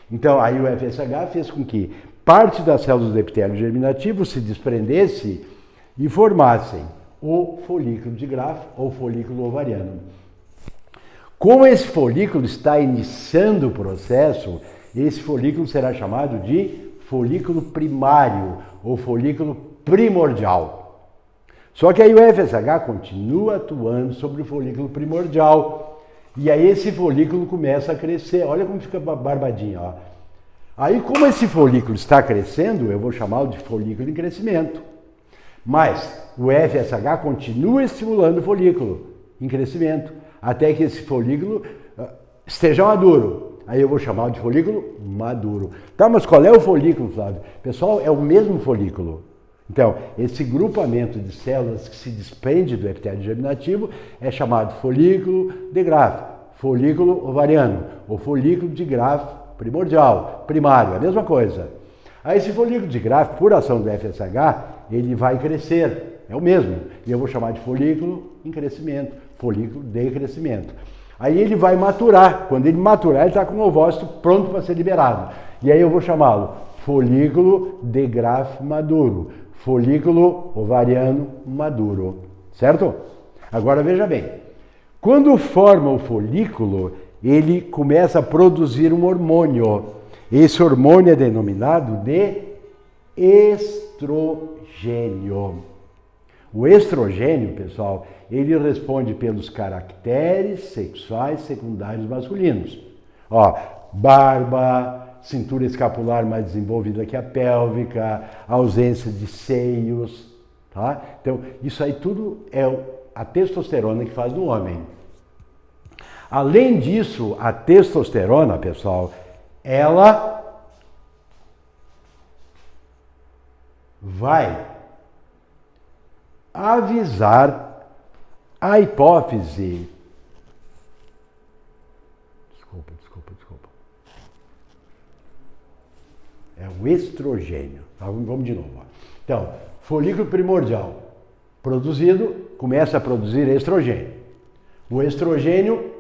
Então, aí o FSH fez com que parte das células do epitélio germinativo se desprendesse e formassem o folículo de Graf ou folículo ovariano. Como esse folículo está iniciando o processo, esse folículo será chamado de folículo primário ou folículo primordial. Só que aí o FSH continua atuando sobre o folículo primordial e aí esse folículo começa a crescer. Olha como fica barbadinho, ó. Aí, como esse folículo está crescendo, eu vou chamá-lo de folículo em crescimento. Mas o FSH continua estimulando o folículo em crescimento, até que esse folículo esteja maduro. Aí eu vou chamá-lo de folículo maduro. Tá, mas qual é o folículo, Flávio? Pessoal, é o mesmo folículo. Então, esse grupamento de células que se desprende do epitélio germinativo é chamado folículo de Graf, folículo ovariano, ou folículo de Graf primordial, primário, a mesma coisa. Aí esse folículo de Graf, por ação do FSH, ele vai crescer, é o mesmo. E eu vou chamar de folículo em crescimento, folículo de crescimento. Aí ele vai maturar. Quando ele maturar, ele está com o ovócito pronto para ser liberado. E aí eu vou chamá-lo folículo de Graafi maduro, folículo ovariano maduro, certo? Agora veja bem, quando forma o folículo, ele começa a produzir um hormônio. Esse hormônio é denominado de estrogênio. O estrogênio, pessoal, ele responde pelos caracteres sexuais secundários masculinos. Ó, barba, cintura escapular mais desenvolvida que a pélvica, ausência de seios, tá? Então, isso aí tudo é a testosterona que faz no homem. Além disso, a testosterona, pessoal, ela vai avisar a hipófise. Desculpa. É o estrogênio. Tá? Vamos de novo. Ó. Então, folículo primordial produzido, começa a produzir estrogênio. O estrogênio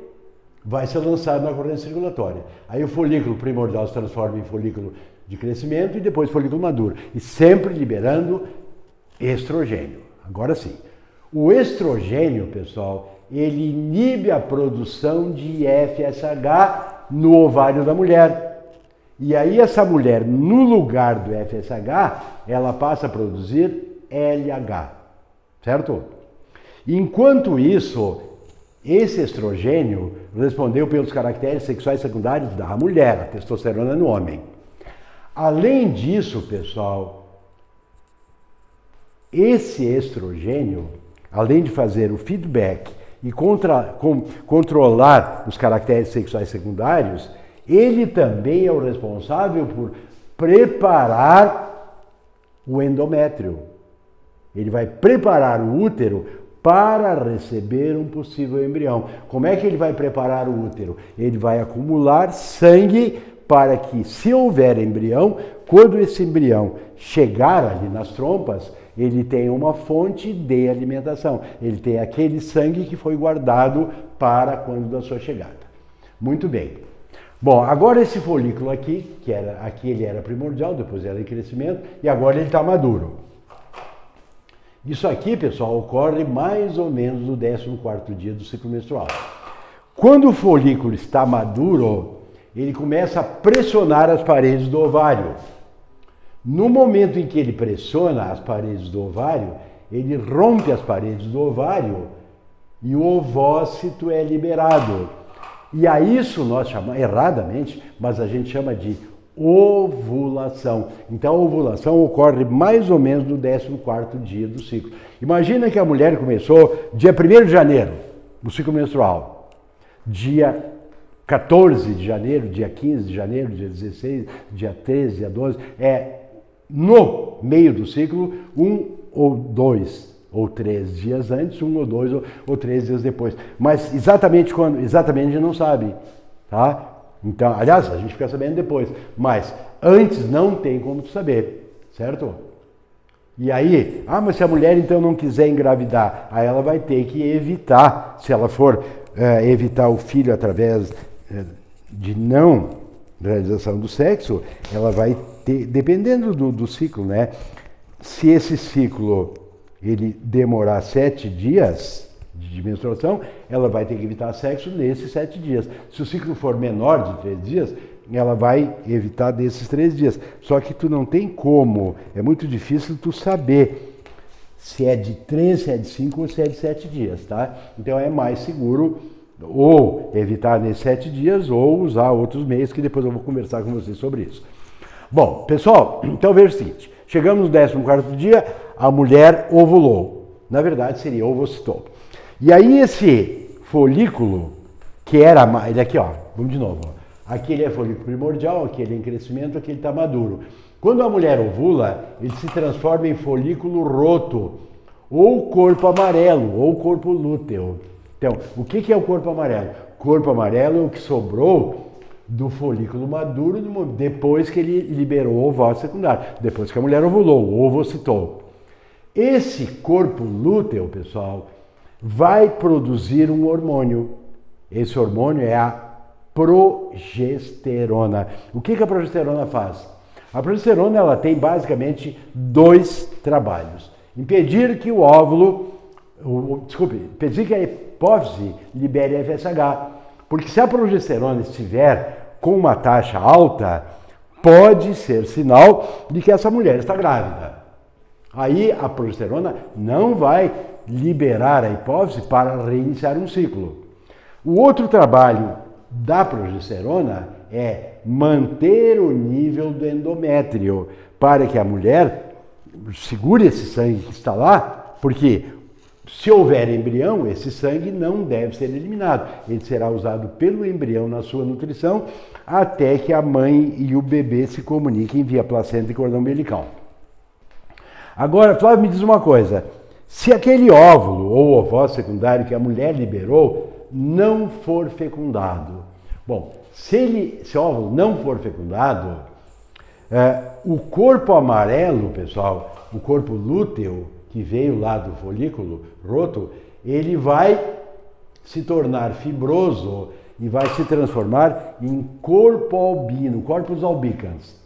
vai ser lançado na corrente circulatória. Aí o folículo primordial se transforma em folículo de crescimento e depois folículo maduro. E sempre liberando estrogênio. Agora sim. O estrogênio, pessoal, ele inibe a produção de FSH no ovário da mulher. E aí essa mulher, no lugar do FSH, ela passa a produzir LH, certo? Enquanto isso, esse estrogênio respondeu pelos caracteres sexuais secundários da mulher, a testosterona no homem. Além disso, pessoal, esse estrogênio, além de fazer o feedback e controlar os caracteres sexuais secundários, ele também é o responsável por preparar o endométrio. Ele vai preparar o útero para receber um possível embrião. Como é que ele vai preparar o útero? Ele vai acumular sangue para que, se houver embrião, quando esse embrião chegar ali nas trompas, ele tem uma fonte de alimentação. Ele tem aquele sangue que foi guardado para quando da sua chegada. Muito bem. Bom, agora esse folículo aqui, aqui ele era primordial, depois era em crescimento, e agora ele está maduro. Isso aqui, pessoal, ocorre mais ou menos no 14º dia do ciclo menstrual. Quando o folículo está maduro, ele começa a pressionar as paredes do ovário. No momento em que ele pressiona as paredes do ovário, ele rompe as paredes do ovário e o ovócito é liberado. E a isso nós chamamos, erradamente, mas a gente chama de ovulação. Então a ovulação ocorre mais ou menos no 14º dia do ciclo. Imagina que a mulher começou dia 1º de janeiro, no ciclo menstrual. Dia 14 de janeiro, dia 15 de janeiro, dia 16, dia 13, dia 12. No meio do ciclo, 1 ou 2 ou 3 dias antes, 1 ou 2 ou 3 dias depois. Mas exatamente quando? Exatamente a gente não sabe, tá? Então, aliás, a gente fica sabendo depois, mas antes não tem como saber, certo? E aí, mas se a mulher então não quiser engravidar, aí ela vai ter que evitar, se ela for evitar o filho através de não realização do sexo, ela vai ter, dependendo do ciclo, né? Se esse ciclo ele demorar 7 dias de menstruação, ela vai ter que evitar sexo nesses 7 dias. Se o ciclo for menor de 3 dias, ela vai evitar desses 3 dias. Só que tu não tem como, é muito difícil tu saber se é de 3, se é de 5 ou se é de 7 dias, tá? Então é mais seguro ou evitar nesses 7 dias ou usar outros meios que depois eu vou conversar com vocês sobre isso. Bom, pessoal, então veja o seguinte, chegamos no 14º dia, a mulher ovulou. Na verdade seria ovocitou. E aí esse folículo, que era, ele aqui ó, vamos de novo, ó. Aqui ele é folículo primordial, aqui ele é em crescimento, aqui ele está maduro. Quando a mulher ovula, ele se transforma em folículo roto, ou corpo amarelo, ou corpo lúteo. Então, o que é o corpo amarelo? O corpo amarelo é o que sobrou do folículo maduro depois que ele liberou o ovócito secundário, depois que a mulher ovulou, ovocitou. Esse corpo lúteo, pessoal, vai produzir um hormônio. Esse hormônio é a progesterona. O que a progesterona faz? A progesterona ela tem basicamente dois trabalhos. Impedir que o óvulo, impedir que a hipófise libere FSH. Porque se a progesterona estiver com uma taxa alta, pode ser sinal de que essa mulher está grávida. Aí a progesterona não vai liberar a hipófise para reiniciar um ciclo. O outro trabalho da progesterona é manter o nível do endométrio para que a mulher segure esse sangue que está lá, porque se houver embrião, esse sangue não deve ser eliminado. Ele será usado pelo embrião na sua nutrição até que a mãe e o bebê se comuniquem via placenta e cordão umbilical. Agora, Flávio, me diz uma coisa. Se aquele óvulo ou ovócito secundário que a mulher liberou não for fecundado, bom, se o óvulo não for fecundado, o corpo amarelo, pessoal, o corpo lúteo, que veio lá do folículo roto, ele vai se tornar fibroso e vai se transformar em corpo albino, corpus albicans.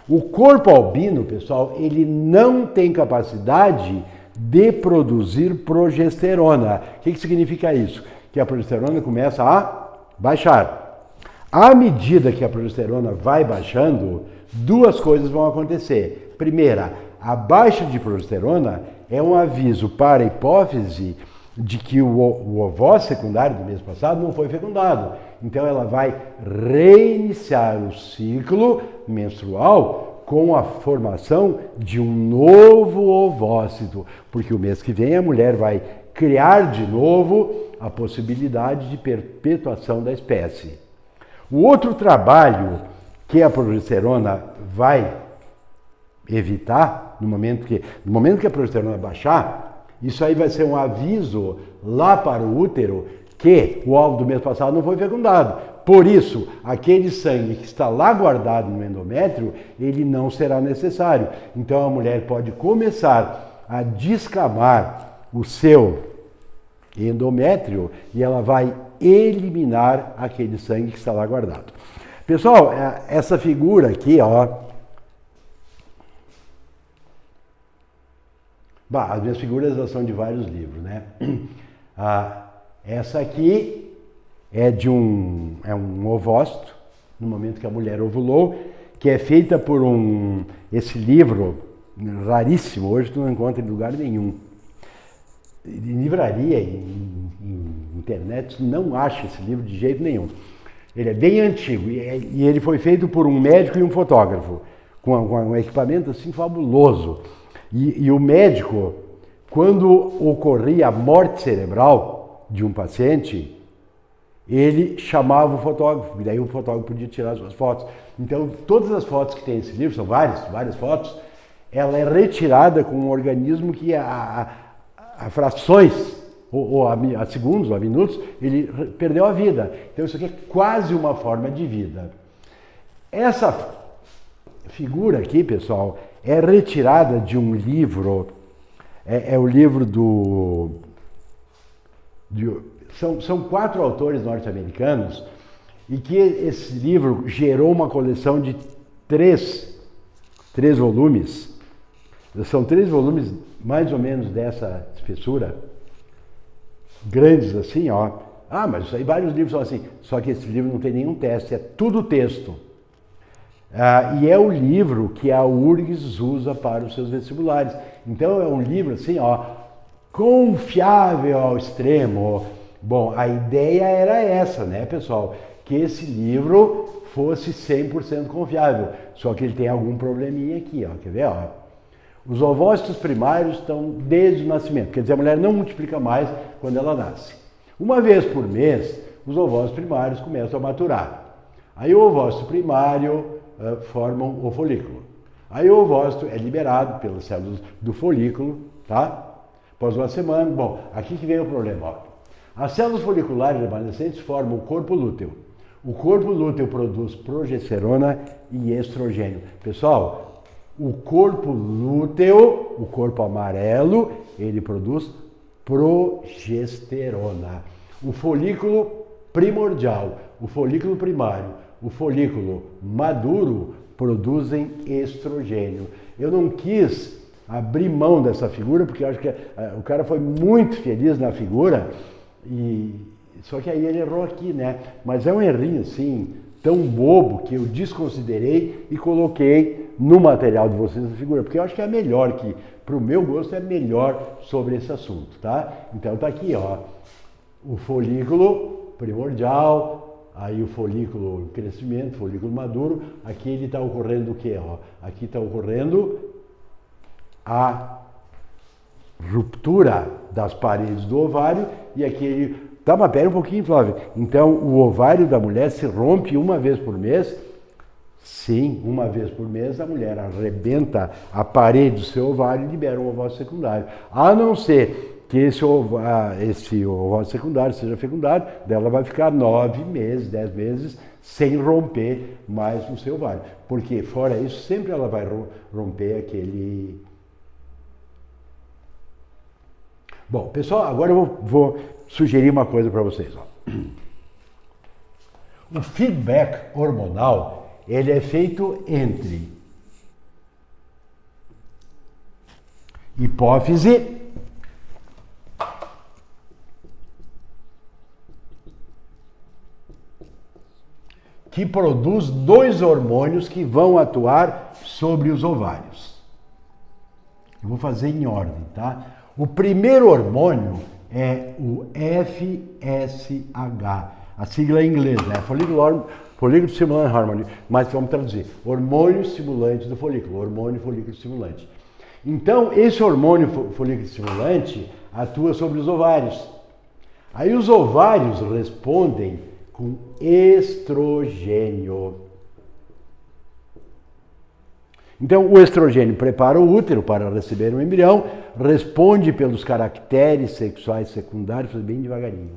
O corpo albino, pessoal, ele não tem capacidade de produzir progesterona. O que significa isso? Que a progesterona começa a baixar. À medida que a progesterona vai baixando, duas coisas vão acontecer. Primeira, a baixa de progesterona é um aviso para a hipófise de que o ovócito secundário do mês passado não foi fecundado. Então ela vai reiniciar o ciclo menstrual com a formação de um novo ovócito, porque o mês que vem a mulher vai criar de novo a possibilidade de perpetuação da espécie. O outro trabalho que a progesterona vai evitar, no momento que a progesterona baixar, isso aí vai ser um aviso lá para o útero que o óvulo do mês passado não foi fecundado. Por isso, aquele sangue que está lá guardado no endométrio, ele não será necessário. Então a mulher pode começar a descamar o seu endométrio e ela vai eliminar aquele sangue que está lá guardado. Pessoal, essa figura aqui, ó, as minhas figuras elas são de vários livros, né? Essa aqui é de um ovócito, no momento que a mulher ovulou, que é feita por esse livro raríssimo, hoje tu não encontra em lugar nenhum. Em livraria, em internet, tu não acha esse livro de jeito nenhum. Ele é bem antigo e ele foi feito por um médico e um fotógrafo, com um equipamento assim fabuloso. E o médico, quando ocorria a morte cerebral de um paciente, ele chamava o fotógrafo, e daí o fotógrafo podia tirar as suas fotos. Então, todas as fotos que tem nesse livro, são várias fotos, ela é retirada com um organismo que a frações, ou a segundos, ou a minutos, ele perdeu a vida. Então, isso aqui é quase uma forma de vida. Essa figura aqui, pessoal, é retirada de um livro, é o livro são 4 autores norte-americanos e que esse livro gerou uma coleção de 3 volumes. São 3 volumes mais ou menos dessa espessura, grandes assim, ó. Mas isso aí vários livros são assim, só que esse livro não tem nenhum teste, é tudo texto. E é o livro que a URGS usa para os seus vestibulares. Então é um livro assim, ó, confiável ao extremo. Bom, a ideia era essa, né, pessoal? Que esse livro fosse 100% confiável. Só que ele tem algum probleminha aqui, ó. Quer ver, ó? Os ovócitos primários estão desde o nascimento. Quer dizer, a mulher não multiplica mais quando ela nasce. Uma vez por mês, os ovócitos primários começam a maturar. Aí o ovócito primário formam o folículo. Aí o ovócito é liberado pelas células do folículo, tá? Após uma semana, bom, aqui que vem o problema, ó. As células foliculares remanescentes formam o corpo lúteo. O corpo lúteo produz progesterona e estrogênio. Pessoal, O corpo lúteo, o corpo amarelo, ele produz progesterona. O folículo primordial, o folículo primário, o folículo maduro produzem estrogênio. Eu não quis abrir mão dessa figura porque eu acho que o cara foi muito feliz na figura só que aí ele errou aqui, né? Mas é um errinho assim, tão bobo que eu desconsiderei e coloquei no material de vocês a figura, porque eu acho que é melhor, que para o meu gosto é melhor sobre esse assunto, tá? Então tá aqui, ó, o folículo primordial, aí o folículo em crescimento, folículo maduro, aqui ele está ocorrendo o quê? Ó? Aqui está ocorrendo a ruptura das paredes do ovário e aqui ele... Tá, mas pera um pouquinho, Flávio. Então, o ovário da mulher se rompe uma vez por mês? Sim, uma vez por mês a mulher arrebenta a parede do seu ovário e libera um ovócito secundário. A não ser que esse ovócito secundário seja fecundado, dela vai ficar 9 meses, 10 meses sem romper mais no seu ovário. Porque, fora isso, sempre ela vai romper aquele... Bom, pessoal, agora eu vou sugerir uma coisa para vocês. Ó. O feedback hormonal, ele é feito entre hipófise que produz 2 hormônios que vão atuar sobre os ovários. Eu vou fazer em ordem, tá? O primeiro hormônio é o FSH, a sigla em inglês, né? Folículo Stimulation Hormone, mas vamos traduzir, hormônio estimulante do folículo, hormônio folículo estimulante. Então, esse hormônio folículo estimulante atua sobre os ovários. Aí os ovários respondem com estrogênio. Então, o estrogênio prepara o útero para receber um embrião, responde pelos caracteres sexuais secundários, bem devagarinho.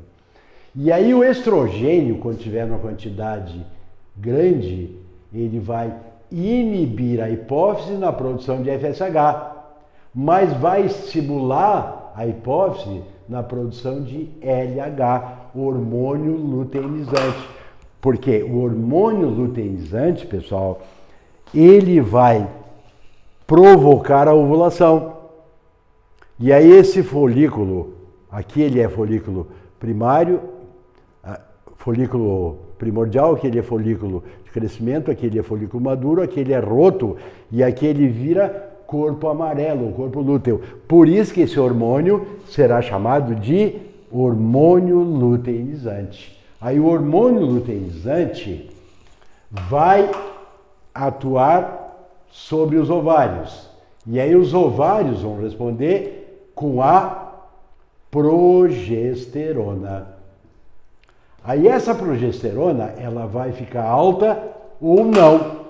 E aí o estrogênio, quando tiver uma quantidade grande, ele vai inibir a hipófise na produção de FSH, mas vai estimular a hipófise na produção de LH, o hormônio luteinizante. Porque o hormônio luteinizante, pessoal, ele vai provocar a ovulação. E aí esse folículo, aqui ele é folículo primário, folículo primordial, aqui ele é folículo de crescimento, aqui ele é folículo maduro, aqui ele é roto e aqui ele vira corpo amarelo, corpo lúteo. Por isso que esse hormônio será chamado de hormônio luteinizante. Aí o hormônio luteinizante vai atuar sobre os ovários. E aí os ovários vão responder com a progesterona. Aí essa progesterona, ela vai ficar alta ou não.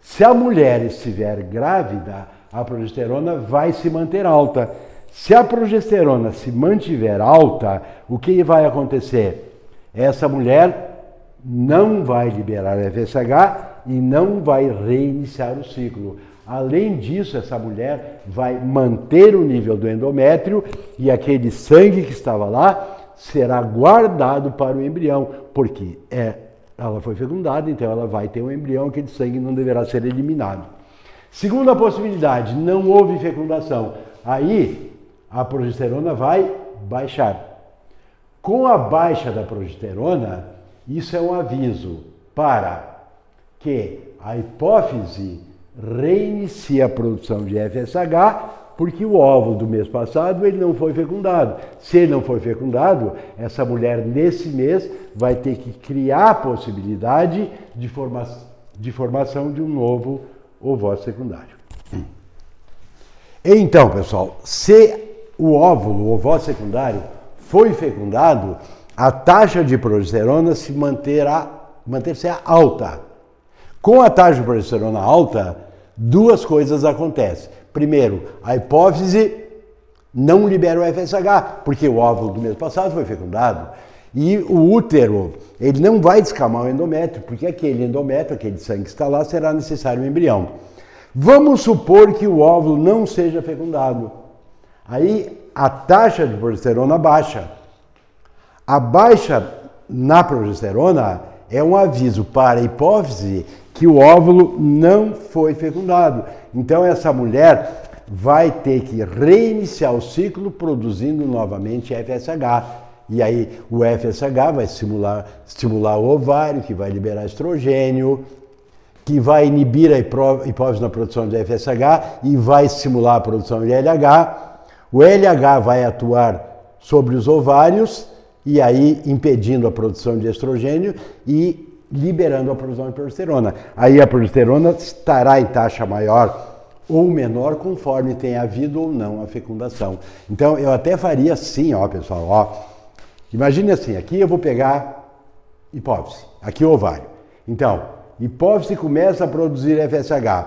Se a mulher estiver grávida, a progesterona vai se manter alta. Se a progesterona se mantiver alta, o que vai acontecer? Essa mulher não vai liberar FSH e não vai reiniciar o ciclo. Além disso, essa mulher vai manter o nível do endométrio e aquele sangue que estava lá será guardado para o embrião, porque ela foi fecundada, então ela vai ter um embrião, aquele sangue não deverá ser eliminado. Segunda possibilidade, não houve fecundação. Aí a progesterona vai baixar. Com a baixa da progesterona, isso é um aviso para que a hipófise reinicie a produção de FSH, porque o óvulo do mês passado ele não foi fecundado. Se ele não foi fecundado, essa mulher nesse mês vai ter que criar a possibilidade de formação de um novo ovócito secundário. Então, pessoal, se o óvulo, o ovócito secundário, foi fecundado, a taxa de progesterona manter-se alta. Com a taxa de progesterona alta, duas coisas acontecem. Primeiro, a hipófise não libera o FSH, porque o óvulo do mês passado foi fecundado. E o útero, ele não vai descamar o endométrio, porque aquele endométrio, aquele sangue que está lá, será necessário um embrião. Vamos supor que o óvulo não seja fecundado. Aí a taxa de progesterona baixa. A baixa na progesterona é um aviso para a hipófise que o óvulo não foi fecundado. Então essa mulher vai ter que reiniciar o ciclo produzindo novamente FSH. E aí o FSH vai estimular o ovário, que vai liberar estrogênio, que vai inibir a hipófise na produção de FSH e vai estimular a produção de LH. O LH vai atuar sobre os ovários e aí impedindo a produção de estrogênio e liberando a produção de progesterona. Aí a progesterona estará em taxa maior ou menor conforme tenha havido ou não a fecundação. Então eu até faria assim, ó pessoal, ó. Imagine assim, aqui eu vou pegar hipófise, aqui o ovário. Então, hipófise começa a produzir FSH.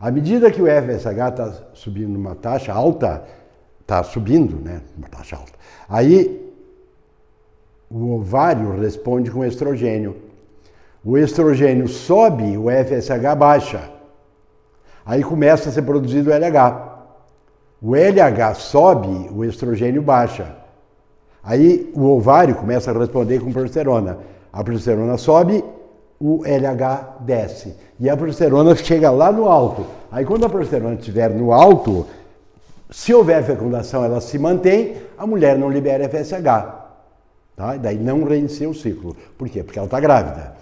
À medida que o FSH está subindo numa taxa alta, está subindo, né, uma taxa alta, aí o ovário responde com estrogênio. O estrogênio sobe, o FSH baixa. Aí começa a ser produzido o LH. O LH sobe, o estrogênio baixa. Aí o ovário começa a responder com progesterona. A progesterona sobe, o LH desce. E a progesterona chega lá no alto. Aí quando a progesterona estiver no alto, se houver fecundação, ela se mantém, a mulher não libera FSH. Tá? E daí não reinicia o ciclo. Por quê? Porque ela está grávida.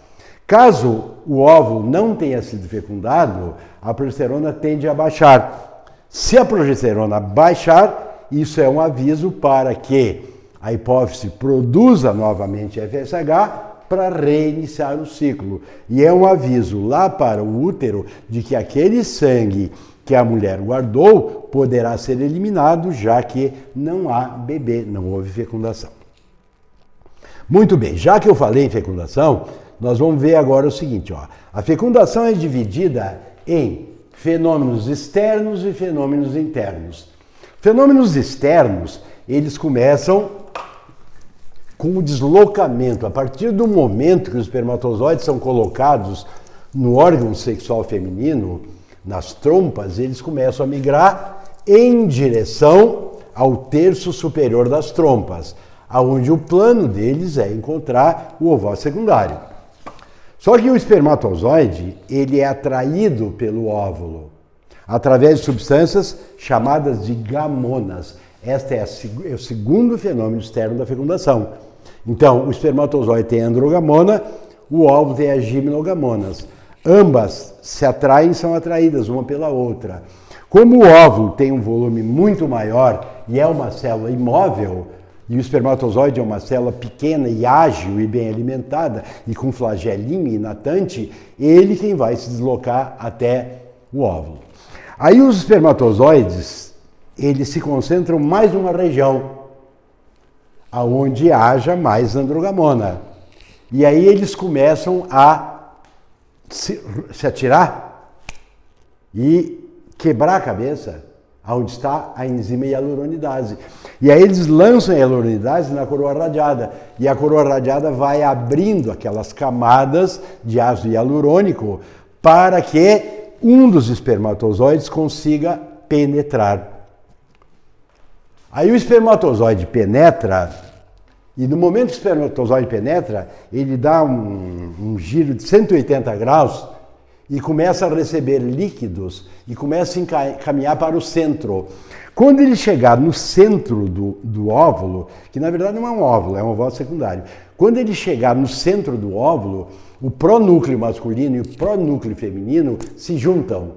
Caso o óvulo não tenha sido fecundado, a progesterona tende a baixar. Se a progesterona baixar, isso é um aviso para que a hipófise produza novamente FSH para reiniciar o ciclo. E é um aviso lá para o útero de que aquele sangue que a mulher guardou poderá ser eliminado, já que não há bebê, não houve fecundação. Muito bem, já que eu falei em fecundação, nós vamos ver agora o seguinte, ó. A fecundação é dividida em fenômenos externos e fenômenos internos. Fenômenos externos, eles começam com o deslocamento. A partir do momento que os espermatozoides são colocados no órgão sexual feminino, nas trompas, eles começam a migrar em direção ao terço superior das trompas, aonde o plano deles é encontrar o ovário secundário. Só que o espermatozoide, ele é atraído pelo óvulo através de substâncias chamadas de gamonas. Este é o segundo fenômeno externo da fecundação. Então, o espermatozoide tem a androgamona, o óvulo tem as gimnogamonas. Ambas se atraem e são atraídas uma pela outra. Como o óvulo tem um volume muito maior e é uma célula imóvel, e o espermatozoide é uma célula pequena e ágil e bem alimentada e com flagelinho e natante, ele quem vai se deslocar até o óvulo. Aí os espermatozoides, eles se concentram mais numa região, aonde haja mais androgamona. E aí eles começam a se atirar e quebrar a cabeça onde está a enzima hialuronidase. E aí eles lançam a hialuronidase na coroa radiada. E a coroa radiada vai abrindo aquelas camadas de ácido hialurônico para que um dos espermatozoides consiga penetrar. Aí o espermatozoide penetra, e no momento que o espermatozoide penetra, ele dá um giro de 180 graus e começa a receber líquidos e começa a caminhar para o centro. Quando ele chegar no centro do óvulo, que na verdade não é um ovário secundário, quando ele chegar no centro do óvulo, o pronúcleo masculino e o pronúcleo feminino se juntam.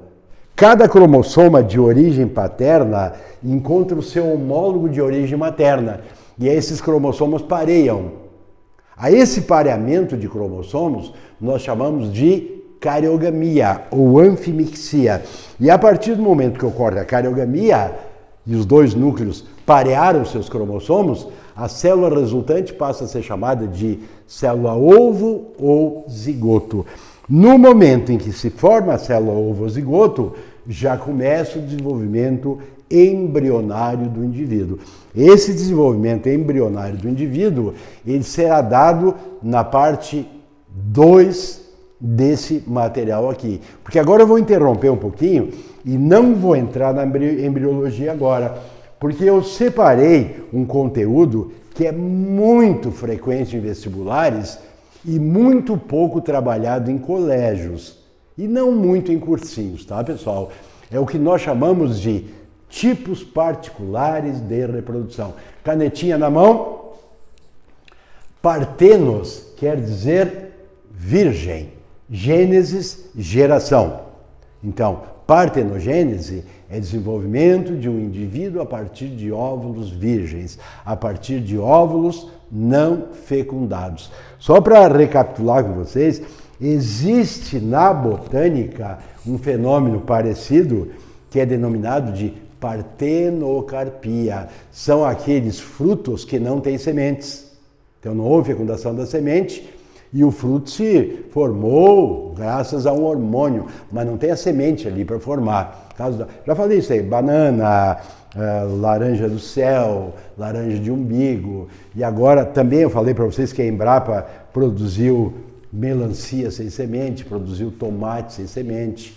Cada cromossoma de origem paterna encontra o seu homólogo de origem materna, e esses cromossomos pareiam. A esse pareamento de cromossomos nós chamamos de cariogamia ou anfimixia. E a partir do momento que ocorre a cariogamia e os dois núcleos parearam seus cromossomos, a célula resultante passa a ser chamada de célula ovo ou zigoto. No momento em que se forma a célula ovo ou zigoto, já começa o desenvolvimento embrionário do indivíduo. Esse desenvolvimento embrionário do indivíduo, ele será dado na parte 2 desse material aqui. Porque agora eu vou interromper um pouquinho e não vou entrar na embriologia agora, porque eu separei um conteúdo que é muito frequente em vestibulares e muito pouco trabalhado em colégios e não muito em cursinhos, tá, pessoal? É o que nós chamamos de tipos particulares de reprodução. Canetinha na mão. Partenos quer dizer virgem. Gênesis, geração. Então, partenogênese é desenvolvimento de um indivíduo a partir de óvulos virgens, a partir de óvulos não fecundados. Só para recapitular com vocês, existe na botânica um fenômeno parecido que é denominado de partenocarpia. São aqueles frutos que não têm sementes. Então não houve fecundação da semente e o fruto se formou graças a um hormônio, mas não tem a semente ali para formar. Já falei isso aí, banana, laranja do céu, laranja de umbigo. E agora também eu falei para vocês que a Embrapa produziu melancia sem semente, produziu tomate sem semente.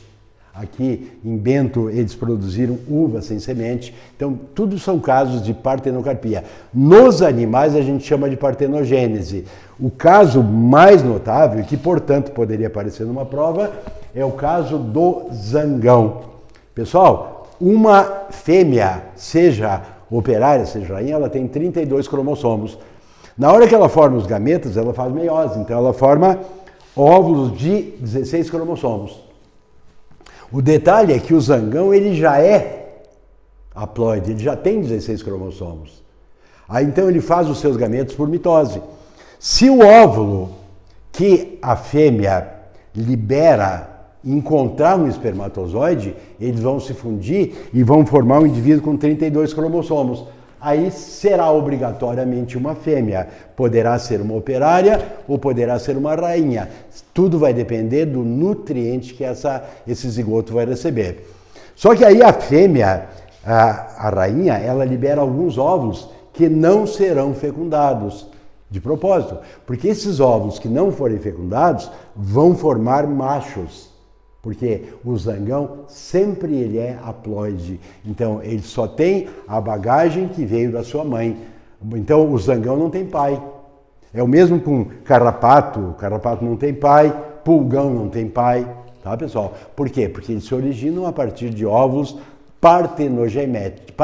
Aqui em Bento eles produziram uva sem semente. Então tudo são casos de partenocarpia. Nos animais a gente chama de partenogênese. O caso mais notável, e que portanto poderia aparecer numa prova, é o caso do zangão. Pessoal, uma fêmea, seja operária, seja rainha, ela tem 32 cromossomos. Na hora que ela forma os gametas, ela faz meiose, então ela forma óvulos de 16 cromossomos. O detalhe é que o zangão ele já é haploide, ele já tem 16 cromossomos. Aí então ele faz os seus gametos por mitose. Se o óvulo que a fêmea libera encontrar um espermatozoide, eles vão se fundir e vão formar um indivíduo com 32 cromossomos. Aí será obrigatoriamente uma fêmea. Poderá ser uma operária ou poderá ser uma rainha. Tudo vai depender do nutriente que esse zigoto vai receber. Só que aí a fêmea, a rainha, ela libera alguns óvulos que não serão fecundados. De propósito, porque esses óvulos que não forem fecundados vão formar machos. Porque o zangão sempre ele é haploide, então ele só tem a bagagem que veio da sua mãe. Então o zangão não tem pai. É o mesmo com carrapato não tem pai, pulgão não tem pai, tá pessoal? Por quê? Porque eles se originam a partir de óvulos partenogenéticos,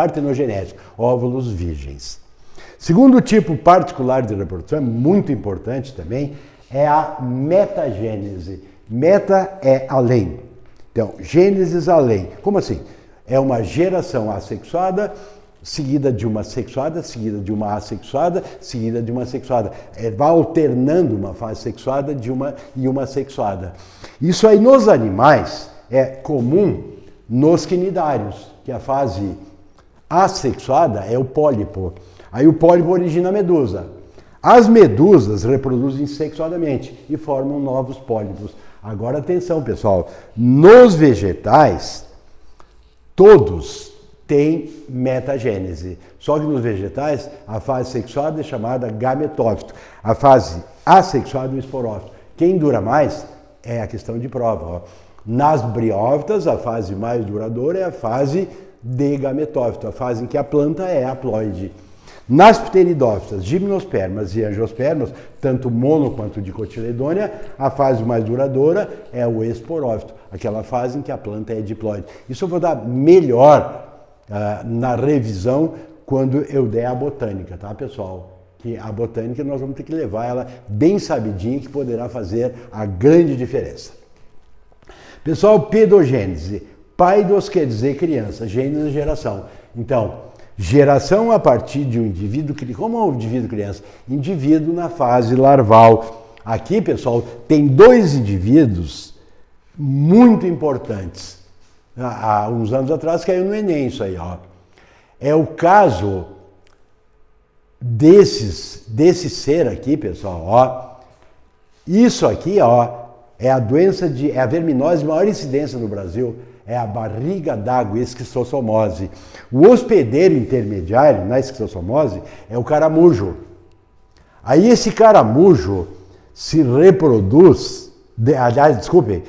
óvulos virgens. Segundo tipo particular de reprodução, é muito importante também, é a metagênese. Meta é além. Então, gênesis além. Como assim? É uma geração assexuada, seguida de uma sexuada, seguida de uma assexuada, seguida de uma sexuada. Vai alternando uma fase sexuada e uma sexuada. Isso aí nos animais é comum nos quinidários, que a fase assexuada é o pólipo. Aí o pólipo origina a medusa. As medusas reproduzem sexuadamente e formam novos pólipos. Agora atenção, pessoal, nos vegetais, todos têm metagênese. Só que nos vegetais, a fase sexuada é chamada gametófito. A fase assexuada é o esporófito. Quem dura mais é a questão de prova. Ó. Nas briófitas, a fase mais duradoura é a fase de gametófito, a fase em que a planta é haploide. Nas pteridófitas, gimnospermas e angiospermas, tanto mono quanto dicotiledônia, a fase mais duradoura é o esporófito, aquela fase em que a planta é diploide. Isso eu vou dar melhor na revisão quando eu der a botânica, tá, pessoal? Que a botânica nós vamos ter que levar ela bem sabidinha, que poderá fazer a grande diferença. Pessoal, pedogênese. Paidos quer dizer criança, gênese geração. Então, geração a partir de um indivíduo, como é um indivíduo criança? Indivíduo na fase larval. Aqui, pessoal, tem dois indivíduos muito importantes. Há uns anos atrás caiu no Enem isso aí, ó. É o caso desse ser aqui, pessoal, ó. Isso aqui, ó, é a doença é a verminose de maior incidência no Brasil. É a barriga d'água, esquistossomose. O hospedeiro intermediário na esquistossomose é o caramujo. Aí esse caramujo se reproduz aliás, desculpe,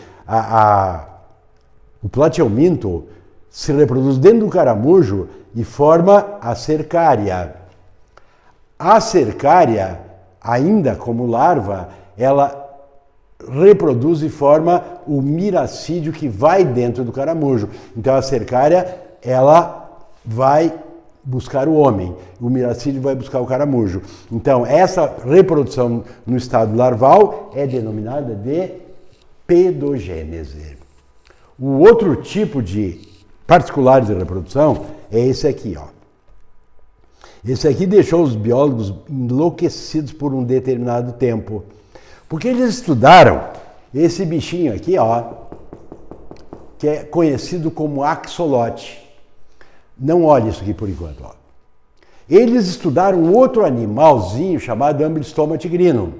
o plateuminto se reproduz dentro do caramujo e forma a cercária. A cercária, ainda como larva, ela reproduz e forma o miracídio que vai dentro do caramujo. Então a cercária, ela vai buscar o homem, o miracídio vai buscar o caramujo. Então essa reprodução no estado larval é denominada de pedogênese. O outro tipo de particular de reprodução é esse aqui, ó. Esse aqui deixou os biólogos enlouquecidos por um determinado tempo. Porque eles estudaram esse bichinho aqui, ó, que é conhecido como axolote. Não olhe isso aqui por enquanto, ó. Eles estudaram um outro animalzinho chamado Amblystoma tigrino.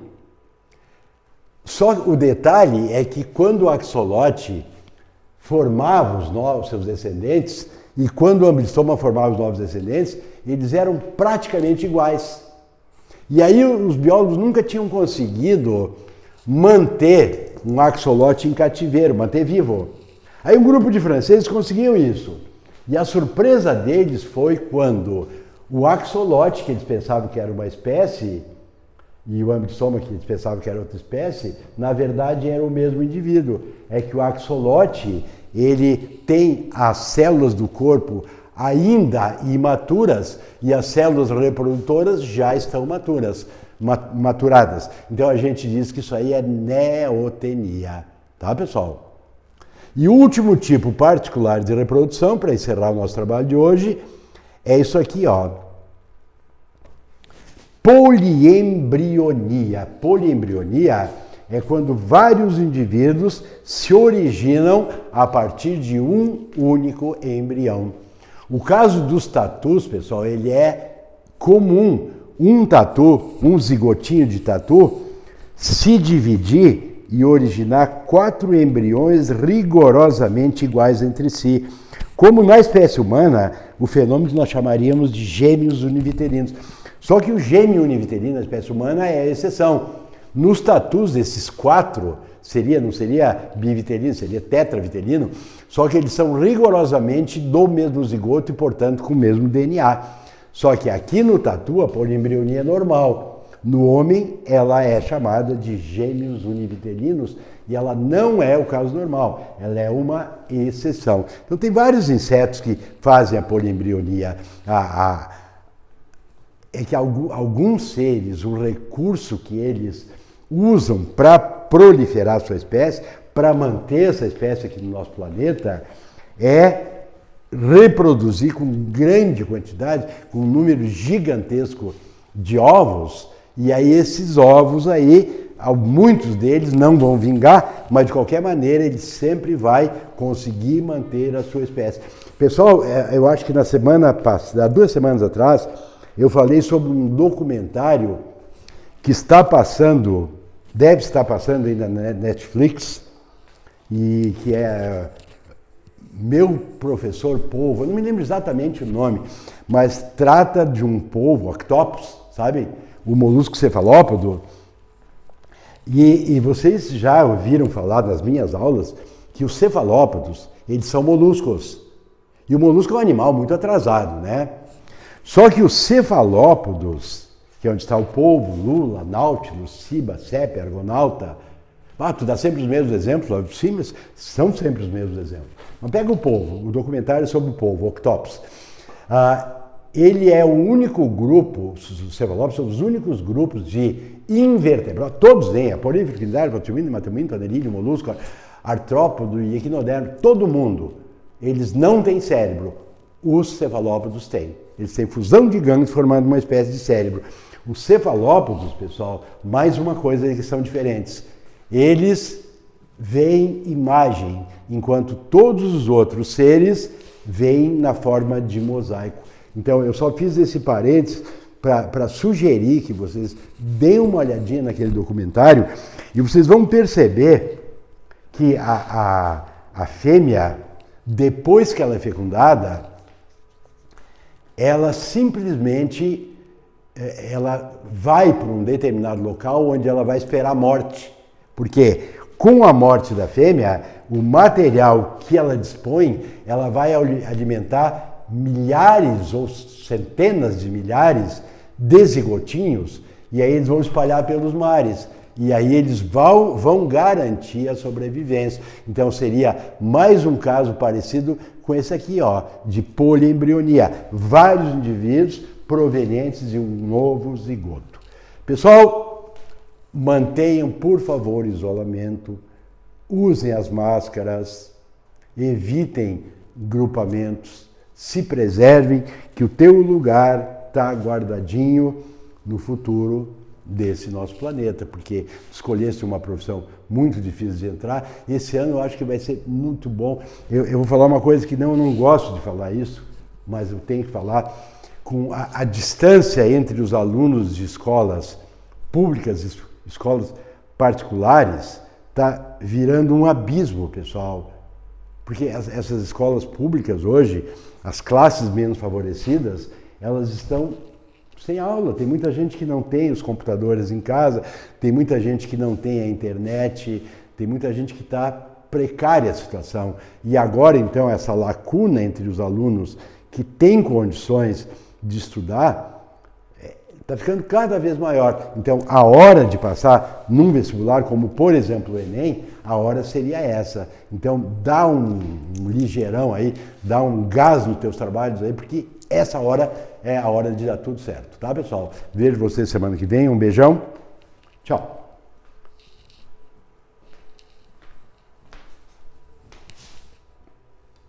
Só o detalhe é que quando o axolote formava os seus descendentes e quando o Amblystoma formava os novos descendentes, eles eram praticamente iguais. E aí os biólogos nunca tinham conseguido manter um axolote em cativeiro, manter vivo. Aí um grupo de franceses conseguiu isso. E a surpresa deles foi quando o axolote, que eles pensavam que era uma espécie, e o Amblystoma, que eles pensavam que era outra espécie, na verdade era o mesmo indivíduo. É que o axolote, ele tem as células do corpo ainda imaturas e as células reprodutoras já estão maturadas. Então a gente diz que isso aí é neotenia, tá, pessoal? E o último tipo particular de reprodução, para encerrar o nosso trabalho de hoje, é isso aqui, ó. Poliembrionia. Poliembrionia é quando vários indivíduos se originam a partir de um único embrião. O caso dos tatus, pessoal, ele é comum. Um tatu, um zigotinho de tatu, se dividir e originar 4 embriões rigorosamente iguais entre si. Como na espécie humana, o fenômeno que nós chamaríamos de gêmeos univitelinos. Só que o gêmeo univitelino na espécie humana é a exceção. Nos tatus desses 4, não seria bivitelino, seria tetravitelino, só que eles são rigorosamente do mesmo zigoto e, portanto, com o mesmo DNA. Só que aqui no tatu a poliembrionia é normal. No homem, ela é chamada de gêmeos univitelinos e ela não é o caso normal, ela é uma exceção. Então tem vários insetos que fazem a poliembrionia. É que alguns seres, o recurso que eles usam para proliferar a sua espécie, para manter essa espécie aqui no nosso planeta, é reproduzir com grande quantidade, com um número gigantesco de ovos, e aí esses ovos aí, muitos deles não vão vingar, mas de qualquer maneira ele sempre vai conseguir manter a sua espécie. Pessoal, eu acho que na semana passada, há 2 semanas atrás, eu falei sobre um documentário que está passando, deve estar passando ainda na Netflix, e que é Meu Professor Polvo, eu não me lembro exatamente o nome, mas trata de um polvo, octopus, sabe? O molusco cefalópodo. E vocês já ouviram falar nas minhas aulas que os cefalópodos, eles são moluscos. E o molusco é um animal muito atrasado, né? Só que os cefalópodos, que é onde está o polvo, lula, nautilus, ciba, sépia, argonauta, tu dá sempre os mesmos exemplos? Sim, mas são sempre os mesmos exemplos. Mas pega o polvo, o documentário sobre o polvo, Octopus. Ele é o único grupo, os cefalópodes são os únicos grupos de invertebrados, todos têm, aporífero, quinidário, plateuminto, matemínito, anelídeo, molusco, artrópodo e equinodermo, todo mundo, eles não têm cérebro. Os cefalópodos têm. Eles têm fusão de gânglios formando uma espécie de cérebro. Os cefalópodos, pessoal, mais uma coisa é que são diferentes. Eles veem imagem, enquanto todos os outros seres veem na forma de mosaico. Então, eu só fiz esse parênteses para sugerir que vocês deem uma olhadinha naquele documentário e vocês vão perceber que a fêmea, depois que ela é fecundada, ela simplesmente ela vai para um determinado local onde ela vai esperar a morte. Porque com a morte da fêmea, o material que ela dispõe, ela vai alimentar milhares ou centenas de milhares de zigotinhos, e aí eles vão espalhar pelos mares. E aí eles vão garantir a sobrevivência. Então seria mais um caso parecido com esse aqui, ó, de poliembrionia. Vários indivíduos provenientes de um novo zigoto. Pessoal, mantenham, por favor, o isolamento, usem as máscaras, evitem grupamentos, se preservem, que o teu lugar está guardadinho no futuro desse nosso planeta, porque escolheste uma profissão muito difícil de entrar. Esse ano eu acho que vai ser muito bom. Eu vou falar uma coisa que não gosto de falar isso, mas eu tenho que falar. Com a distância entre os alunos de escolas públicas e escolas particulares, está virando um abismo, pessoal. Porque essas escolas públicas hoje, as classes menos favorecidas, elas estão sem aula. Tem muita gente que não tem os computadores em casa, tem muita gente que não tem a internet, tem muita gente que está precária a situação. E agora, então, essa lacuna entre os alunos que têm condições de estudar está ficando cada vez maior. Então, a hora de passar num vestibular, como por exemplo o Enem, a hora seria essa. Então, dá um ligeirão aí, dá um gás nos teus trabalhos aí, porque essa hora é a hora de dar tudo certo, tá, pessoal? Vejo vocês semana que vem. Um beijão. Tchau.